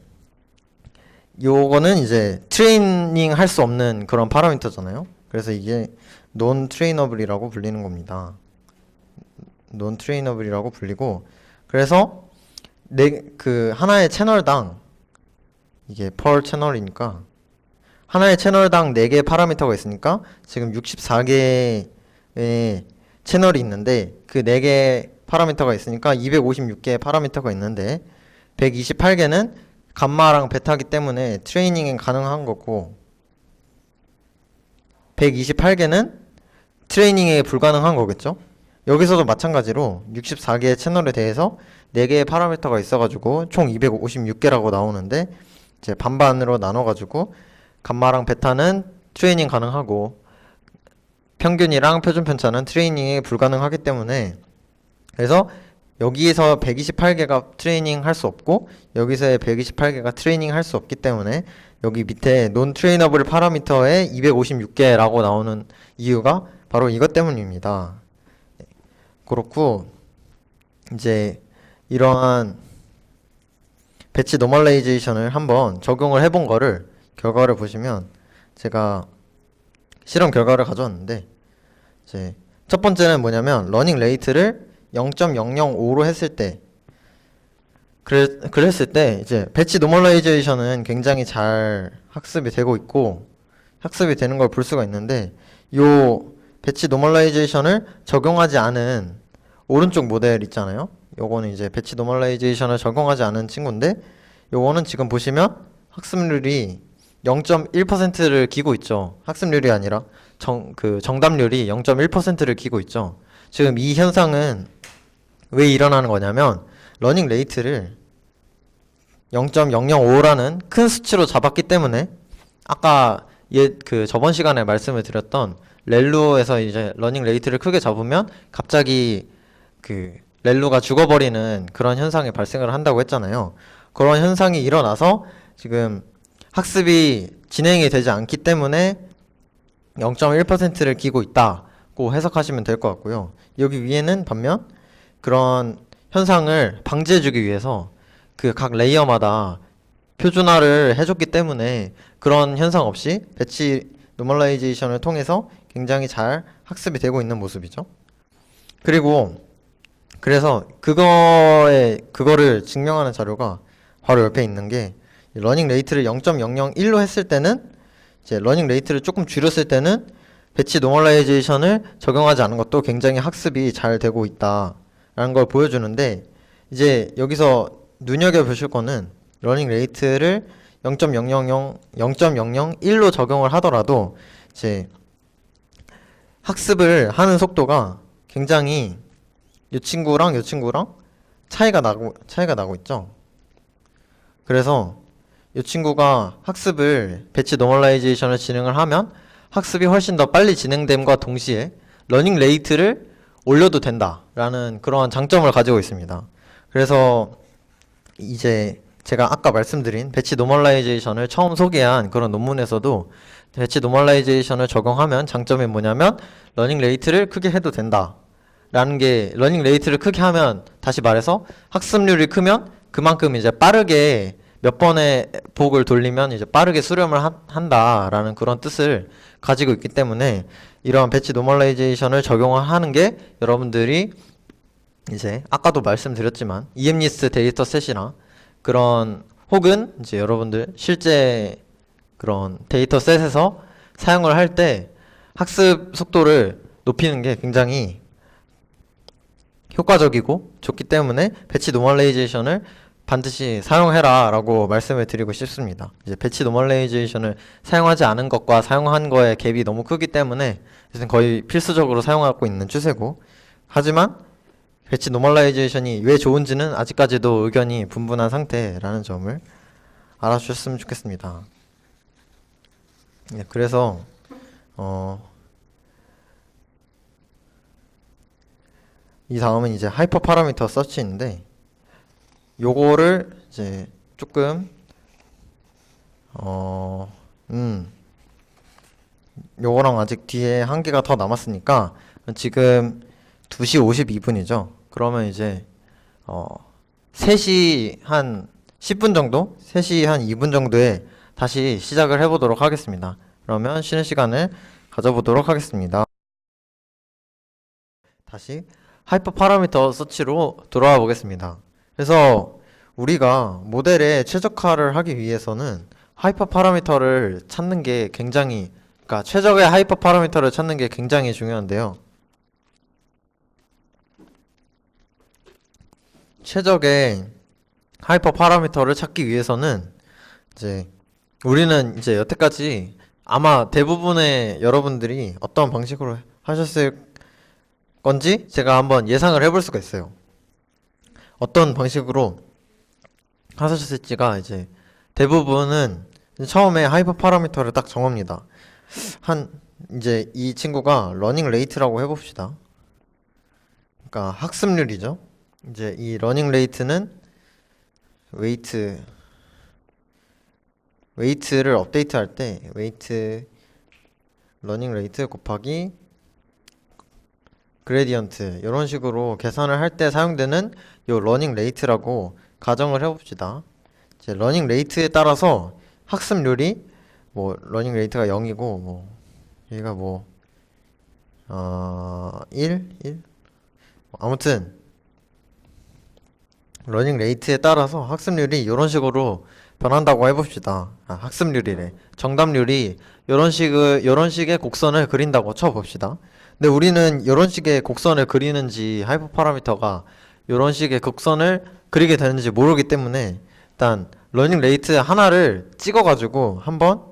이제 트레이닝 할 수 없는 그런 파라미터잖아요. 그래서 이게 논 트레이너블이라고 불리는 겁니다. 논 트레이너블이라고 불리고, 그래서 그 하나의 채널당 이게 per 채널이니까 하나의 채널당 4개의 파라미터가 있으니까 지금 64개의 채널이 있는데 그 4개의 파라미터가 있으니까 256개의 파라미터가 있는데 128개는 감마랑 베타기 때문에 트레이닝이 가능한 거고 128개는 트레이닝이 불가능한 거겠죠? 여기서도 마찬가지로 64개의 채널에 대해서 4개의 파라미터가 있어가지고 총 256개라고 나오는데 이제 반반으로 나눠가지고 감마랑 베타는 트레이닝 가능하고 평균이랑 표준 편차는 트레이닝이 불가능하기 때문에 그래서 여기에서 128개가 트레이닝 할 수 없고 여기서의 128개가 트레이닝 할 수 없기 때문에 여기 밑에 논 트레이너블 파라미터에 256개라고 나오는 이유가 바로 이것 때문입니다. 그렇고 이제 이러한 배치 노멀라이제이션을 한번 적용을 해본 거를 결과를 보시면 제가 실험 결과를 가져왔는데 이제 첫 번째는 뭐냐면 러닝 레이트를 0.005로 했을 때 그랬을 때 이제 배치 노멀라이제이션은 굉장히 잘 학습이 되고 있고 학습이 되는 걸 볼 수가 있는데 요 배치 노멀라이제이션을 적용하지 않은 오른쪽 모델 있잖아요. 요거는 이제 배치 노멀라이제이션을 적용하지 않은 친구인데 요거는 지금 보시면 학습률이 0.1%를 기고 있죠. 학습률이 아니라 정답률이 0.1%를 기고 있죠. 지금 이 현상은 왜 일어나는 거냐면 러닝 레이트를 0.005라는 큰 수치로 잡았기 때문에 아까 저번 시간에 말씀을 드렸던 렐루에서 이제 러닝 레이트를 크게 잡으면 갑자기 렐루가 죽어버리는 그런 현상이 발생을 한다고 했잖아요. 그런 현상이 일어나서 지금 학습이 진행이 되지 않기 때문에 0.1%를 기고 있다고 해석하시면 될 것 같고요. 여기 위에는 반면 그런 현상을 방지해주기 위해서 그 각 레이어마다 표준화를 해줬기 때문에 그런 현상 없이 배치 노멀라이제이션을 통해서 굉장히 잘 학습이 되고 있는 모습이죠. 그래서 그거를 증명하는 자료가 바로 옆에 있는 게 러닝 레이트를 0.001로 했을 때는 이제 러닝 레이트를 조금 줄였을 때는 배치 노멀라이제이션을 적용하지 않은 것도 굉장히 학습이 잘 되고 있다라는 걸 보여주는데 이제 여기서 눈여겨보실 거는 러닝 레이트를 0.001로 적용을 하더라도 이제 학습을 하는 속도가 굉장히 이 친구랑 차이가 나고 있죠. 그래서 이 친구가 배치 노멀라이제이션을 진행을 하면 학습이 훨씬 더 빨리 진행됨과 동시에 러닝 레이트를 올려도 된다라는 그런 장점을 가지고 있습니다. 그래서 이제 제가 아까 말씀드린 배치 노멀라이제이션을 처음 소개한 그런 논문에서도 배치 노멀라이제이션을 적용하면 장점이 뭐냐면 러닝 레이트를 크게 해도 된다 라는 게 러닝 레이트를 크게 하면 다시 말해서 학습률이 크면 그만큼 이제 빠르게 몇 번의 복을 돌리면 이제 빠르게 수렴을 한다라는 그런 뜻을 가지고 있기 때문에 이러한 배치 노멀라이제이션을 적용하는 게 여러분들이 이제 아까도 말씀드렸지만 EMNIST 데이터셋이나 그런 혹은 이제 여러분들 실제 그런 데이터셋에서 사용을 할 때 학습 속도를 높이는 게 굉장히 효과적이고 좋기 때문에 배치 노멀라이제이션을 반드시 사용해라 라고 말씀을 드리고 싶습니다. 이제 배치 노멀라이제이션을 사용하지 않은 것과 사용한 거의 갭이 너무 크기 때문에 거의 필수적으로 사용하고 있는 추세고 하지만 배치 노멀라이제이션이 왜 좋은지는 아직까지도 의견이 분분한 상태라는 점을 알아주셨으면 좋겠습니다. 네, 그래서 이 다음은 이제 하이퍼 파라미터 서치인데 요거를 이제 조금 요거랑 아직 뒤에 한 개가 더 남았으니까 지금 2시 52분이죠. 그러면 이제 3시 한 10분 정도? 3시 한 2분 정도에 다시 시작을 해보도록 하겠습니다. 그러면 쉬는 시간을 가져보도록 하겠습니다. 다시 하이퍼 파라미터 서치로 돌아와 보겠습니다. 그래서 우리가 모델에 최적화를 하기 위해서는 하이퍼 파라미터를 찾는 게 굉장히, 그러니까 최적의 하이퍼 파라미터를 찾는 게 굉장히 중요한데요. 최적의 하이퍼 파라미터를 찾기 위해서는 이제 우리는 이제 여태까지 아마 대부분의 여러분들이 어떤 방식으로 하셨을 건지 제가 한번 예상을 해볼 수가 있어요. 어떤 방식으로 하셨을지가 이제 대부분은 처음에 하이퍼 파라미터를 딱 정합니다. 이제 이 친구가 러닝 레이트라고 해봅시다. 그러니까 학습률이죠. 이제 이 러닝 레이트는 웨이트를 업데이트할 때 러닝 레이트 곱하기 그레디언트 이런 식으로 계산을 할 때 사용되는 요 러닝 레이트라고 가정을 해봅시다. 이제 러닝 레이트에 따라서 학습률이 뭐 러닝 레이트가 0이고 뭐 얘가 뭐 1 아무튼 러닝 레이트에 따라서 학습률이 이런 식으로 변한다고 해봅시다. 학습률이래. 정답률이 이런 식의 곡선을 그린다고 쳐봅시다. 근데 우리는 이런 식의 곡선을 그리는지 하이퍼 파라미터가 이런 식의 곡선을 그리게 되는지 모르기 때문에 일단 러닝 레이트 하나를 찍어가지고 한번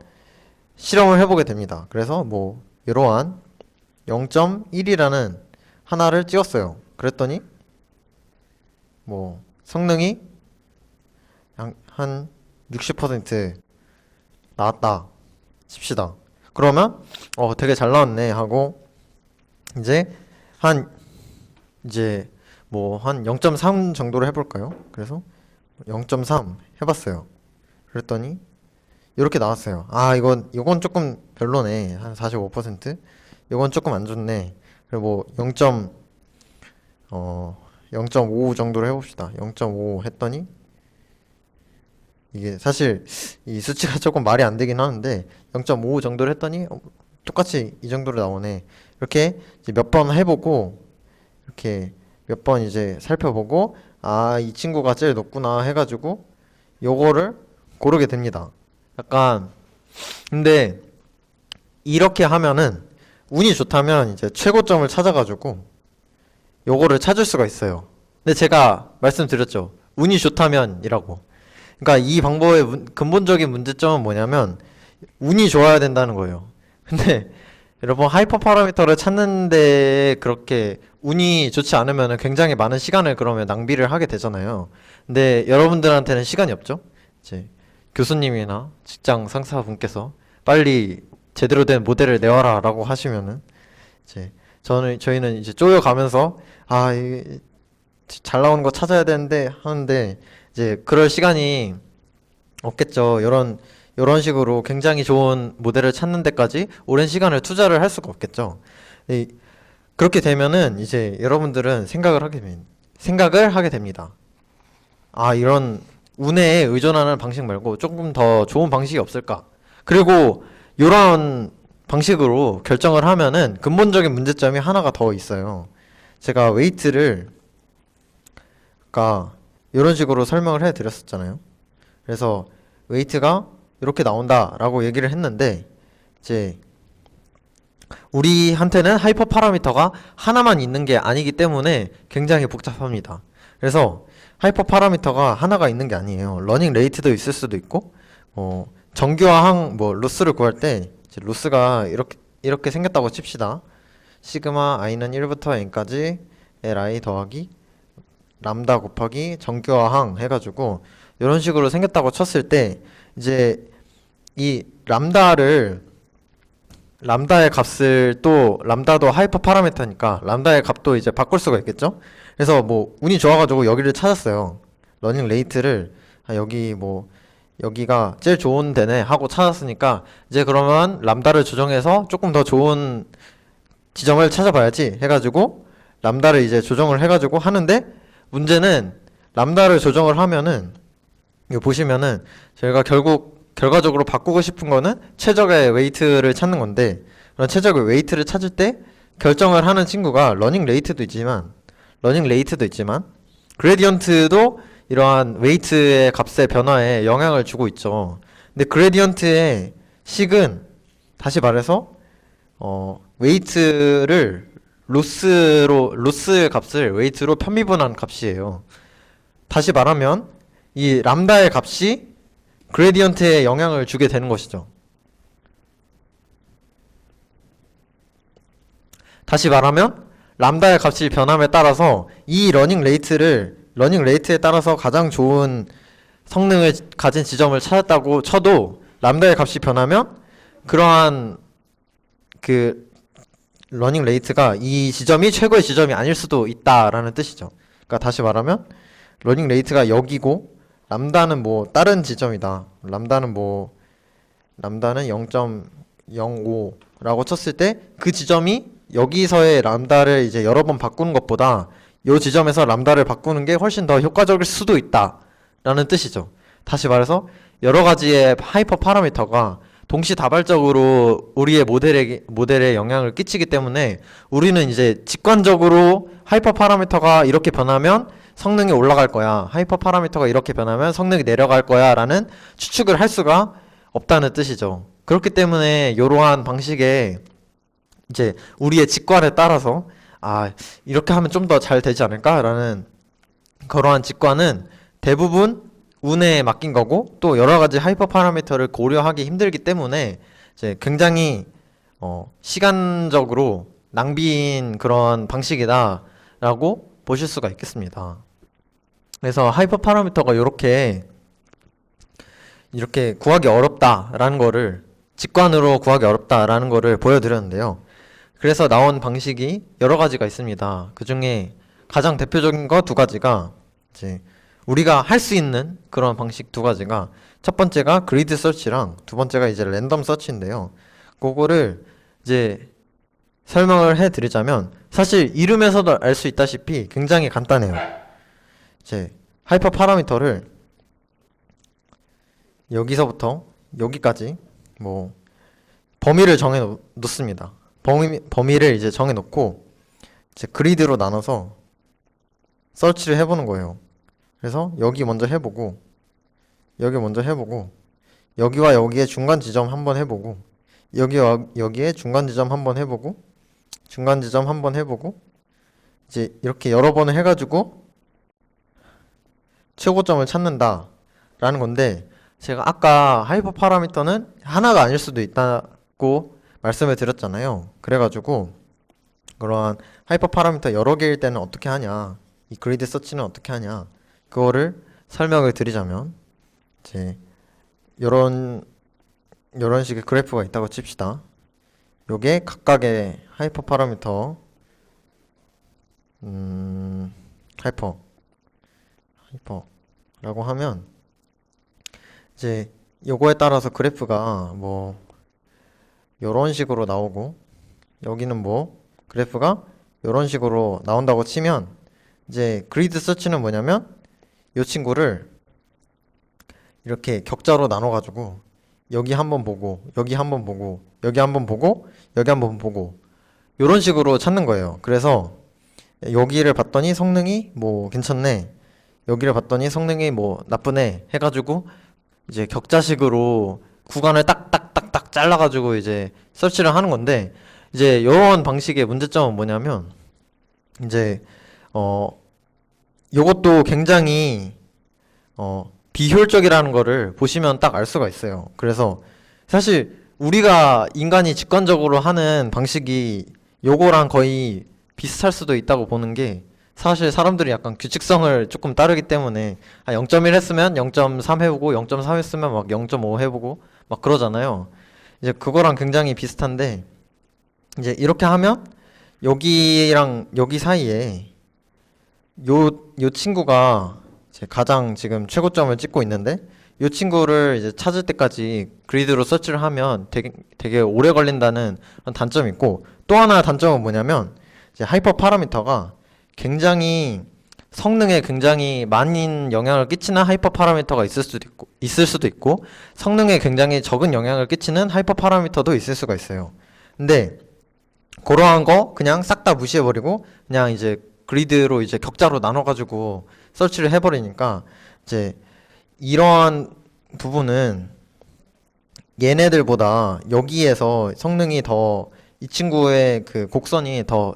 실험을 해보게 됩니다. 그래서 뭐 이러한 0.1이라는 하나를 찍었어요. 그랬더니 뭐 성능이 한 60% 나왔다 칩시다. 그러면 되게 잘 나왔네 하고 이제 뭐 한 0.3 정도로 해볼까요? 그래서 0.3 해봤어요. 그랬더니 이렇게 나왔어요. 이건 조금 별로네. 한 45%. 이건 조금 안 좋네. 그리고 뭐 0.5 정도로 해봅시다. 0.5 했더니 이게 사실 이 수치가 조금 말이 안 되긴 하는데 0.5 정도로 했더니 똑같이 이 정도로 나오네. 이렇게 몇 번 해보고 이렇게 몇 번 이제 살펴보고 이 친구가 제일 높구나 해가지고 요거를 고르게 됩니다. 약간 근데 이렇게 하면은 운이 좋다면 이제 최고점을 찾아가지고 요거를 찾을 수가 있어요. 근데 제가 말씀드렸죠. 운이 좋다면이라고. 그러니까 이 방법의 근본적인 문제점은 뭐냐면 운이 좋아야 된다는 거예요. 근데 여러분 하이퍼 파라미터를 찾는데 그렇게 운이 좋지 않으면 굉장히 많은 시간을 그러면 낭비를 하게 되잖아요. 근데 여러분들한테는 시간이 없죠. 이제 교수님이나 직장 상사분께서 빨리 제대로 된 모델을 내와라 라고 하시면은 이제 저희는 이제 쪼여가면서 이게 잘 나오는 거 찾아야 되는데 하는데 이제 그럴 시간이 없겠죠. 이런 식으로 굉장히 좋은 모델을 찾는 데까지 오랜 시간을 투자를 할 수가 없겠죠. 그렇게 되면은 이제 여러분들은 생각을 하게 됩니다. 이런 운에 의존하는 방식 말고 조금 더 좋은 방식이 없을까? 그리고 이런 방식으로 결정을 하면은 근본적인 문제점이 하나가 더 있어요. 제가 웨이트를 이런 식으로 설명을 해드렸었잖아요. 그래서 웨이트가 이렇게 나온다라고 얘기를 했는데 이제 우리한테는 하이퍼 파라미터가 하나만 있는 게 아니기 때문에 굉장히 복잡합니다. 그래서 하이퍼 파라미터가 하나가 있는 게 아니에요. 러닝 레이트도 있을 수도 있고 정규화 로스를 구할 때 이제 로스가 이렇게 생겼다고 칩시다. 시그마 i는 1부터 n까지 li 더하기 람다 곱하기 정규화항 해가지고 이런 식으로 생겼다고 쳤을 때 이제 이 람다의 값을 또 람다도 하이퍼 파라미터니까 람다의 값도 이제 바꿀 수가 있겠죠. 그래서 뭐 운이 좋아가지고 여기를 찾았어요. 러닝 레이트를 여기가 제일 좋은 데네 하고 찾았으니까 이제 그러면 람다를 조정해서 조금 더 좋은 지점을 찾아봐야지 해가지고 람다를 이제 조정을 해가지고 하는데 문제는 람다를 조정을 하면은 이거 보시면은 저희가 결과적으로 바꾸고 싶은 거는 최적의 웨이트를 찾는 건데 그런 최적의 웨이트를 찾을 때 결정을 하는 친구가 러닝 레이트도 있지만 그레디언트도 이러한 웨이트의 값의 변화에 영향을 주고 있죠. 근데 그레디언트의 식은 다시 말해서 웨이트를 로스 값을 웨이트로 편미분한 값이에요. 다시 말하면 이 람다의 값이 그레디언트에 영향을 주게 되는 것이죠. 다시 말하면 람다의 값이 변함에 따라서 이 러닝 레이트에 따라서 가장 좋은 성능을 가진 지점을 찾았다고 쳐도 람다의 값이 변하면 그러한 그 러닝 레이트가 이 지점이 최고의 지점이 아닐 수도 있다라는 뜻이죠. 그러니까 다시 말하면 러닝 레이트가 여기고 람다는 뭐 다른 지점이다. 람다는 0.05라고 쳤을 때 그 지점이 여기서의 람다를 이제 여러 번 바꾸는 것보다 이 지점에서 람다를 바꾸는 게 훨씬 더 효과적일 수도 있다라는 뜻이죠. 다시 말해서 여러 가지의 하이퍼 파라미터가 동시다발적으로 우리의 모델에 영향을 끼치기 때문에 우리는 이제 직관적으로 하이퍼 파라미터가 이렇게 변하면 성능이 올라갈 거야. 하이퍼 파라미터가 이렇게 변하면 성능이 내려갈 거야. 라는 추측을 할 수가 없다는 뜻이죠. 그렇기 때문에 이러한 방식의 이제 우리의 직관에 따라서 이렇게 하면 좀 더 잘 되지 않을까? 라는 그러한 직관은 대부분 운에 맡긴 거고 또 여러 가지 하이퍼 파라미터를 고려하기 힘들기 때문에 이제 굉장히 시간적으로 낭비인 그런 방식이다라고 보실 수가 있겠습니다. 그래서 하이퍼 파라미터가 이렇게 구하기 어렵다라는 거를 직관으로 구하기 어렵다라는 거를 보여드렸는데요. 그래서 나온 방식이 여러 가지가 있습니다. 그 중에 가장 대표적인 거 두 가지가 이제 우리가 할 수 있는 그런 방식 두 가지가 첫 번째가 그리드 서치랑 두 번째가 이제 랜덤 서치인데요. 그거를 이제 설명을 해드리자면 사실 이름에서도 알 수 있다시피 굉장히 간단해요. 이제 하이퍼 파라미터를 여기서부터 여기까지 뭐 범위를 정해 놓습니다. 범위를 이제 정해 놓고 이제 그리드로 나눠서 서치를 해보는 거예요. 그래서 여기 먼저 해보고 여기 먼저 해보고 여기와 여기에 중간 지점 한번 해보고 여기와 여기에 중간 지점 한번 해보고 중간 지점 한번 해보고 이제 이렇게 여러 번을 해가지고 최고점을 찾는다 라는 건데 제가 아까 하이퍼 파라미터는 하나가 아닐 수도 있다고 말씀을 드렸잖아요. 그래가지고 그러한 하이퍼 파라미터 여러 개일 때는 어떻게 하냐, 이 그리드 서치는 어떻게 하냐, 그거를 설명을 드리자면 이제 요런 식의 그래프가 있다고 칩시다. 요게 각각의 하이퍼 파라미터 하이퍼라고 하면 이제 요거에 따라서 그래프가 뭐 요런 식으로 나오고 여기는 뭐 그래프가 요런 식으로 나온다고 치면 이제 그리드 서치는 뭐냐면 요 친구를 이렇게 격자로 나눠 가지고 여기 한번 보고 여기 한번 보고 여기 한번 보고 여기 한번 보고 요런 식으로 찾는 거예요. 그래서 여기를 봤더니 성능이 뭐 괜찮네, 여기를 봤더니 성능이 뭐 나쁘네 해가지고 이제 격자식으로 구간을 딱딱딱딱 잘라가지고 이제 서치를 하는 건데 이제 이런 방식의 문제점은 뭐냐면 이제 요것도 굉장히 비효율적이라는 거를 보시면 딱 알 수가 있어요. 그래서 사실 우리가 인간이 직관적으로 하는 방식이 요거랑 거의 비슷할 수도 있다고 보는 게 사실 사람들이 약간 규칙성을 조금 따르기 때문에 0.1 했으면 0.3 해보고 0.3 했으면 막 0.5 해보고 막 그러잖아요. 이제 그거랑 굉장히 비슷한데 이제 이렇게 하면 여기랑 여기 사이에 요 친구가 이제 가장 지금 최고점을 찍고 있는데 요 친구를 이제 찾을 때까지 그리드로 서치를 하면 되게 오래 걸린다는 그런 단점이 있고 또 하나 단점은 뭐냐면 이제 하이퍼 파라미터가 굉장히 성능에 굉장히 많은 영향을 끼치는 하이퍼 파라미터가 있을 수도 있고 성능에 굉장히 적은 영향을 끼치는 하이퍼 파라미터도 있을 수가 있어요. 근데 그러한 거 그냥 싹 다 무시해버리고 그냥 이제 그리드로 이제 격자로 나눠가지고 서치를 해버리니까 이제 이러한 부분은 얘네들보다 여기에서 성능이 더, 이 친구의 그 곡선이 더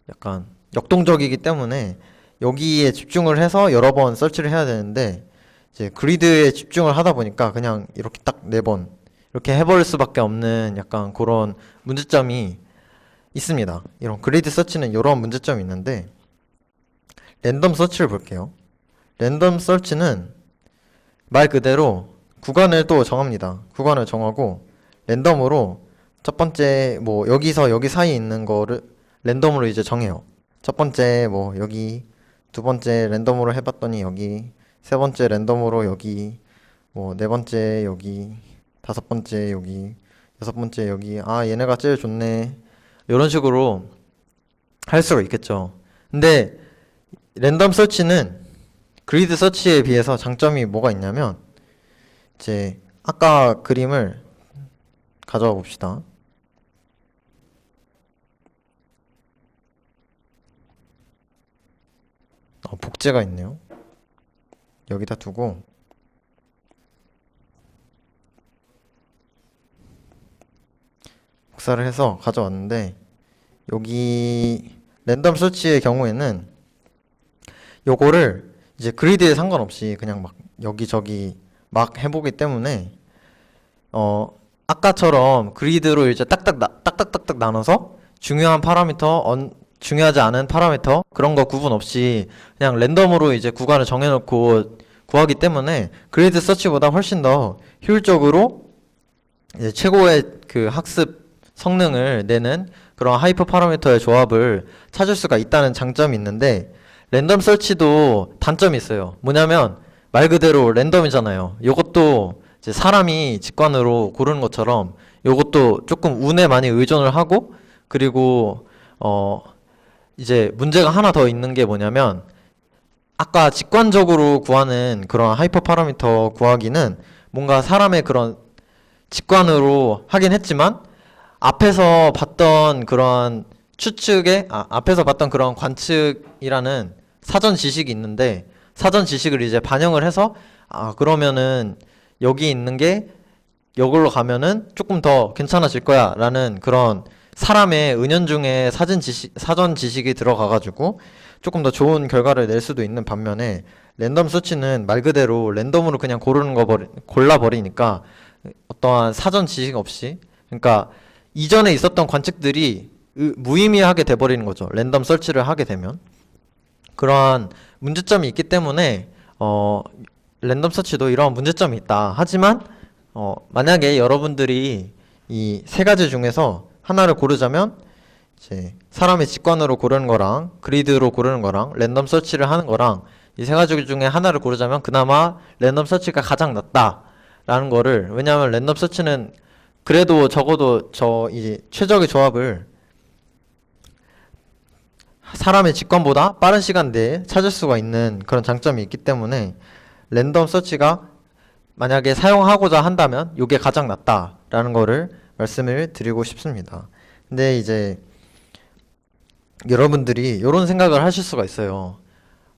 약간 역동적이기 때문에 여기에 집중을 해서 여러 번 설치를 해야 되는데, 이제 그리드에 집중을 하다 보니까 그냥 이렇게 딱 네 번 이렇게 해버릴 수밖에 없는 약간 그런 문제점이 있습니다. 이런 그리드 서치는 이런 문제점이 있는데, 랜덤 서치를 볼게요. 랜덤 서치는 말 그대로 구간을 또 정합니다. 구간을 정하고 랜덤으로 첫 번째 뭐 여기서 여기 사이에 있는 거를 랜덤으로 이제 정해요. 첫 번째 뭐 여기, 두 번째 랜덤으로 해봤더니 여기, 세 번째 랜덤으로 여기, 뭐 네 번째 여기, 다섯 번째 여기, 여섯 번째 여기. 아, 얘네가 제일 좋네. 이런 식으로 할 수가 있겠죠. 근데 랜덤 서치는 그리드 서치에 비해서 장점이 뭐가 있냐면, 이제 아까 그림을 가져와 봅시다. 복제가 있네요. 여기다 두고 복사를 해서 가져왔는데, 여기 랜덤 서치의 경우에는 요거를 이제 그리드에 상관없이 그냥 막 여기저기 막 해보기 때문에 아까처럼 그리드로 이제 딱딱딱딱 나눠서 중요한 파라미터, 중요하지 않은 파라미터 그런 거 구분 없이 그냥 랜덤으로 이제 구간을 정해놓고 구하기 때문에 그리드 서치보다 훨씬 더 효율적으로 이제 최고의 그 학습 성능을 내는 그런 하이퍼 파라미터의 조합을 찾을 수가 있다는 장점이 있는데, 랜덤 설치도 단점이 있어요. 뭐냐면 말 그대로 랜덤이잖아요. 요것도 이제 사람이 직관으로 고르는 것처럼 요것도 조금 운에 많이 의존을 하고, 그리고 이제 문제가 하나 더 있는 게 뭐냐면, 아까 직관적으로 구하는 그런 하이퍼 파라미터 구하기는 뭔가 사람의 그런 직관으로 하긴 했지만, 앞에서 봤던 그런 앞에서 봤던 그런 관측이라는 사전 지식이 있는데, 사전 지식을 이제 반영을 해서, 그러면은 여기 있는 게 이걸로 가면은 조금 더 괜찮아질 거야 라는 그런 사람의 은연중에 사전 지식이 들어가가지고 조금 더 좋은 결과를 낼 수도 있는 반면에, 랜덤 서치는 말 그대로 랜덤으로 그냥 골라버리니까 어떠한 사전 지식 없이, 그러니까 이전에 있었던 관측들이 무의미하게 돼버리는 거죠. 랜덤 설치를 하게 되면. 그러한 문제점이 있기 때문에 랜덤 서치도 이러한 문제점이 있다. 하지만 만약에 여러분들이 이 세 가지 중에서 하나를 고르자면, 이제 사람의 직관으로 고르는 거랑 그리드로 고르는 거랑 랜덤 서치를 하는 거랑 이 세 가지 중에 하나를 고르자면 그나마 랜덤 서치가 가장 낫다라는 거를, 왜냐하면 랜덤 서치는 그래도 적어도 이제 최적의 조합을 사람의 직관보다 빠른 시간 내에 찾을 수가 있는 그런 장점이 있기 때문에 랜덤 서치가 만약에 사용하고자 한다면 이게 가장 낫다라는 거를 말씀을 드리고 싶습니다. 근데 이제 여러분들이 이런 생각을 하실 수가 있어요.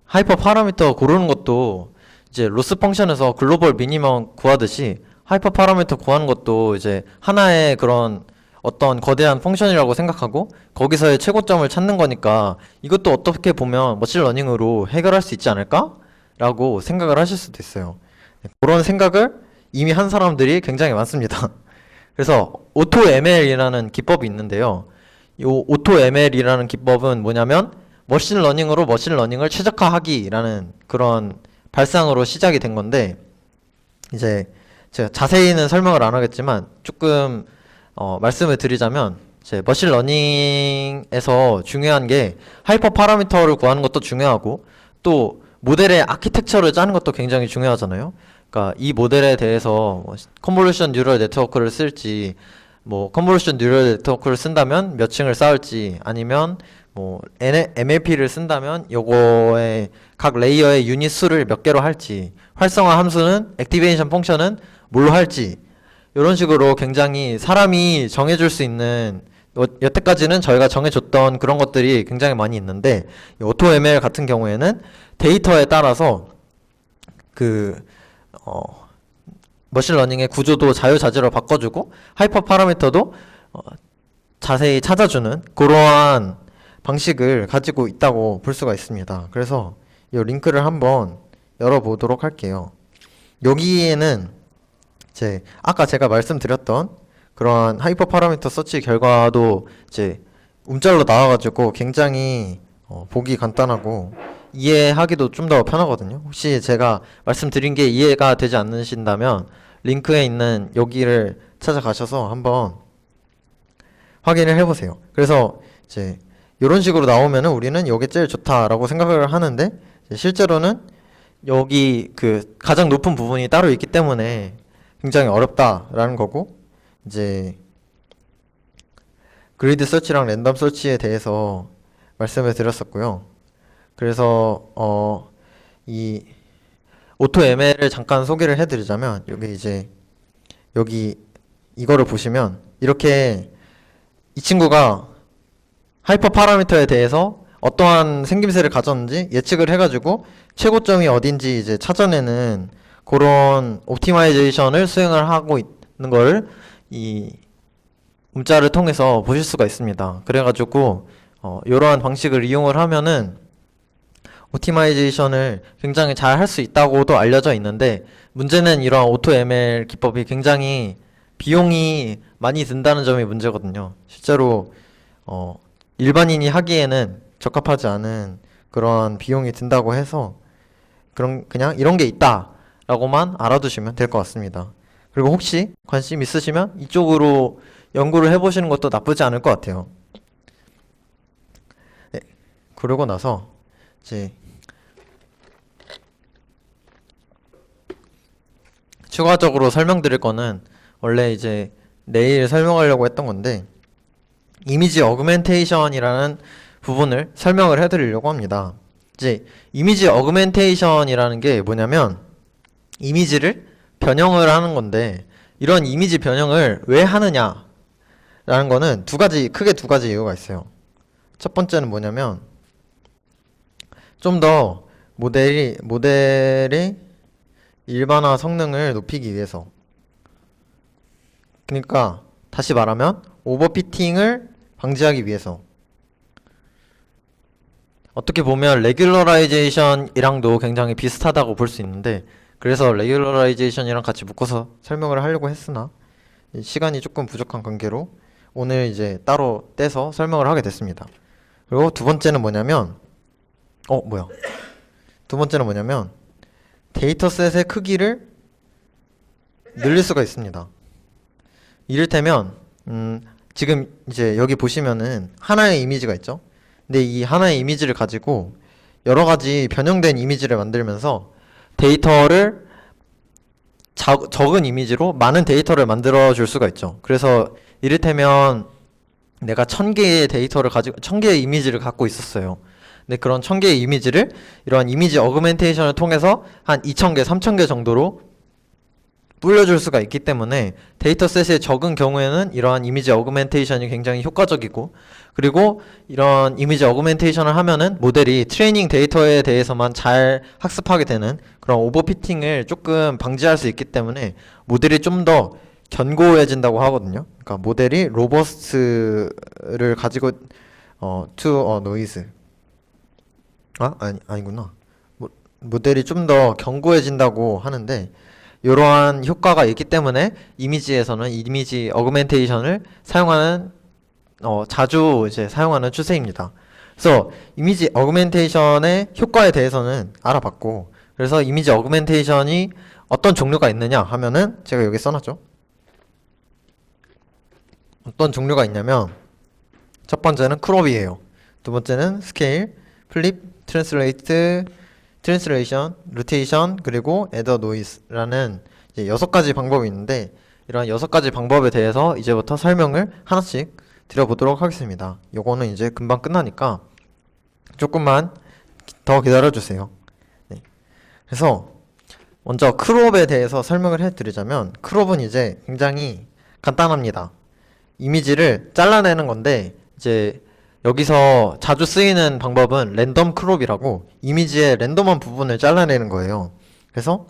하이퍼 파라미터 고르는 것도 이제 로스 펑션에서 글로벌 미니멈 구하듯이 하이퍼 파라미터 구하는 것도 이제 하나의 그런 어떤 거대한 펑션이라고 생각하고 거기서의 최고점을 찾는 거니까 이것도 어떻게 보면 머신러닝으로 해결할 수 있지 않을까? 라고 생각을 하실 수도 있어요. 그런 생각을 이미 한 사람들이 굉장히 많습니다. 그래서 오토 ML이라는 기법이 있는데요. 이 오토 ML이라는 기법은 뭐냐면 머신러닝으로 머신러닝을 최적화하기라는 그런 발상으로 시작이 된 건데, 이제 제가 자세히는 설명을 안 하겠지만 조금 말씀을 드리자면, 이제 머신러닝에서 중요한 게 하이퍼 파라미터를 구하는 것도 중요하고 또 모델의 아키텍처를 짜는 것도 굉장히 중요하잖아요. 그러니까 이 모델에 대해서 컨볼루션 뉴럴 네트워크를 쓸지, 뭐 컨볼루션 뉴럴 네트워크를 쓴다면 몇 층을 쌓을지, 아니면 뭐 MLP를 쓴다면 요거의 각 레이어의 유닛 수를 몇 개로 할지, 활성화 함수는 액티베이션 펑션은 뭘로 할지, 이런 식으로 굉장히 사람이 정해줄 수 있는, 여태까지는 저희가 정해줬던 그런 것들이 굉장히 많이 있는데, 오토 ML 같은 경우에는 데이터에 따라서 그 머신러닝의 구조도 자유자재로 바꿔주고 하이퍼 파라미터도 자세히 찾아주는 그러한 방식을 가지고 있다고 볼 수가 있습니다. 그래서 이 링크를 한번 열어보도록 할게요. 여기에는 이제 아까 제가 말씀드렸던 그러한 하이퍼 파라미터 서치 결과도 이제 움짤로 나와가지고 굉장히 보기 간단하고 이해하기도 좀 더 편하거든요. 혹시 제가 말씀드린 게 이해가 되지 않으신다면 링크에 있는 여기를 찾아가셔서 한번 확인을 해보세요. 그래서 이제 이런 식으로 나오면은 우리는 이게 제일 좋다라고 생각을 하는데 실제로는 여기 그 가장 높은 부분이 따로 있기 때문에 굉장히 어렵다라는 거고, 이제 그리드 서치랑 랜덤 서치에 대해서 말씀을 드렸었고요. 그래서 이 오토 ML을 잠깐 소개를 해드리자면 여기 이거를 보시면 이렇게 이 친구가 하이퍼 파라미터에 대해서 어떠한 생김새를 가졌는지 예측을 해가지고 최고점이 어딘지 이제 찾아내는 그런 옵티마이제이션을 수행을 하고 있는 걸 이 문자를 통해서 보실 수가 있습니다. 그래가지고 이러한 방식을 이용을 하면은 옵티마이제이션을 굉장히 잘 할 수 있다고도 알려져 있는데, 문제는 이러한 오토 ML 기법이 굉장히 비용이 많이 든다는 점이 문제거든요. 실제로 일반인이 하기에는 적합하지 않은 그런 비용이 든다고 해서 그냥 이런 게 있다라고만 알아두시면 될 것 같습니다. 그리고 혹시 관심 있으시면 이쪽으로 연구를 해보시는 것도 나쁘지 않을 것 같아요. 네, 그러고 나서 이제 추가적으로 설명드릴 거는 원래 이제 내일 설명하려고 했던 건데, 이미지 어그멘테이션이라는 부분을 설명을 해드리려고 합니다. 이제 이미지 어그멘테이션이라는 게 뭐냐면 이미지를 변형을 하는 건데, 이런 이미지 변형을 왜 하느냐 라는 거는 크게 두 가지 이유가 있어요. 첫 번째는 뭐냐면 좀 더 모델의 일반화 성능을 높이기 위해서, 그러니까 다시 말하면 오버피팅을 방지하기 위해서. 어떻게 보면 레귤러라이제이션이랑도 굉장히 비슷하다고 볼 수 있는데, 그래서 레귤러라이제이션이랑 같이 묶어서 설명을 하려고 했으나 시간이 조금 부족한 관계로 오늘 이제 따로 떼서 설명을 하게 됐습니다. 그리고 두 번째는 뭐냐면 데이터셋의 크기를 늘릴 수가 있습니다. 이를테면 지금 이제 여기 보시면은 하나의 이미지가 있죠. 근데 이 하나의 이미지를 가지고 여러 가지 변형된 이미지를 만들면서 데이터를 적은 이미지로 많은 데이터를 만들어 줄 수가 있죠. 그래서 이를테면 내가 1000개의 이미지를 갖고 있었어요. 근데 그런 1000개의 이미지를 이러한 이미지 어그멘테이션을 통해서 한 2000개, 3000개 정도로 불려줄 수가 있기 때문에 데이터셋이 적은 경우에는 이러한 이미지 어그멘테이션이 굉장히 효과적이고, 그리고 이런 이미지 어그멘테이션을 하면은 모델이 트레이닝 데이터에 대해서만 잘 학습하게 되는 그런 오버피팅을 조금 방지할 수 있기 때문에 모델이 좀 더 견고해진다고 하거든요. 그러니까 모델이 로버스트를 가지고 to a noise 아니구나. 모델이 좀 더 견고해진다고 하는데, 이러한 효과가 있기 때문에 이미지에서는 이미지 어그멘테이션을 자주 이제 사용하는 추세입니다. 그래서 이미지 어그멘테이션의 효과에 대해서는 알아봤고, 그래서 이미지 어그멘테이션이 어떤 종류가 있느냐 하면은 제가 여기 써놨죠. 어떤 종류가 있냐면 첫 번째는 크롭이에요. 두 번째는 스케일, 플립, 트랜스레이트, 트랜스레이션, 로테이션, 그리고 애더 노이즈라는 이제 6가지 방법이 있는데, 이런 6가지 방법에 대해서 이제부터 설명을 하나씩 드려보도록 하겠습니다. 요거는 이제 금방 끝나니까 조금만 더 기다려주세요. 네. 그래서 먼저 크롭에 대해서 설명을 해드리자면, 크롭은 이제 굉장히 간단합니다. 이미지를 잘라내는 건데, 이제 여기서 자주 쓰이는 방법은 랜덤 크롭이라고 이미지의 랜덤한 부분을 잘라내는 거예요. 그래서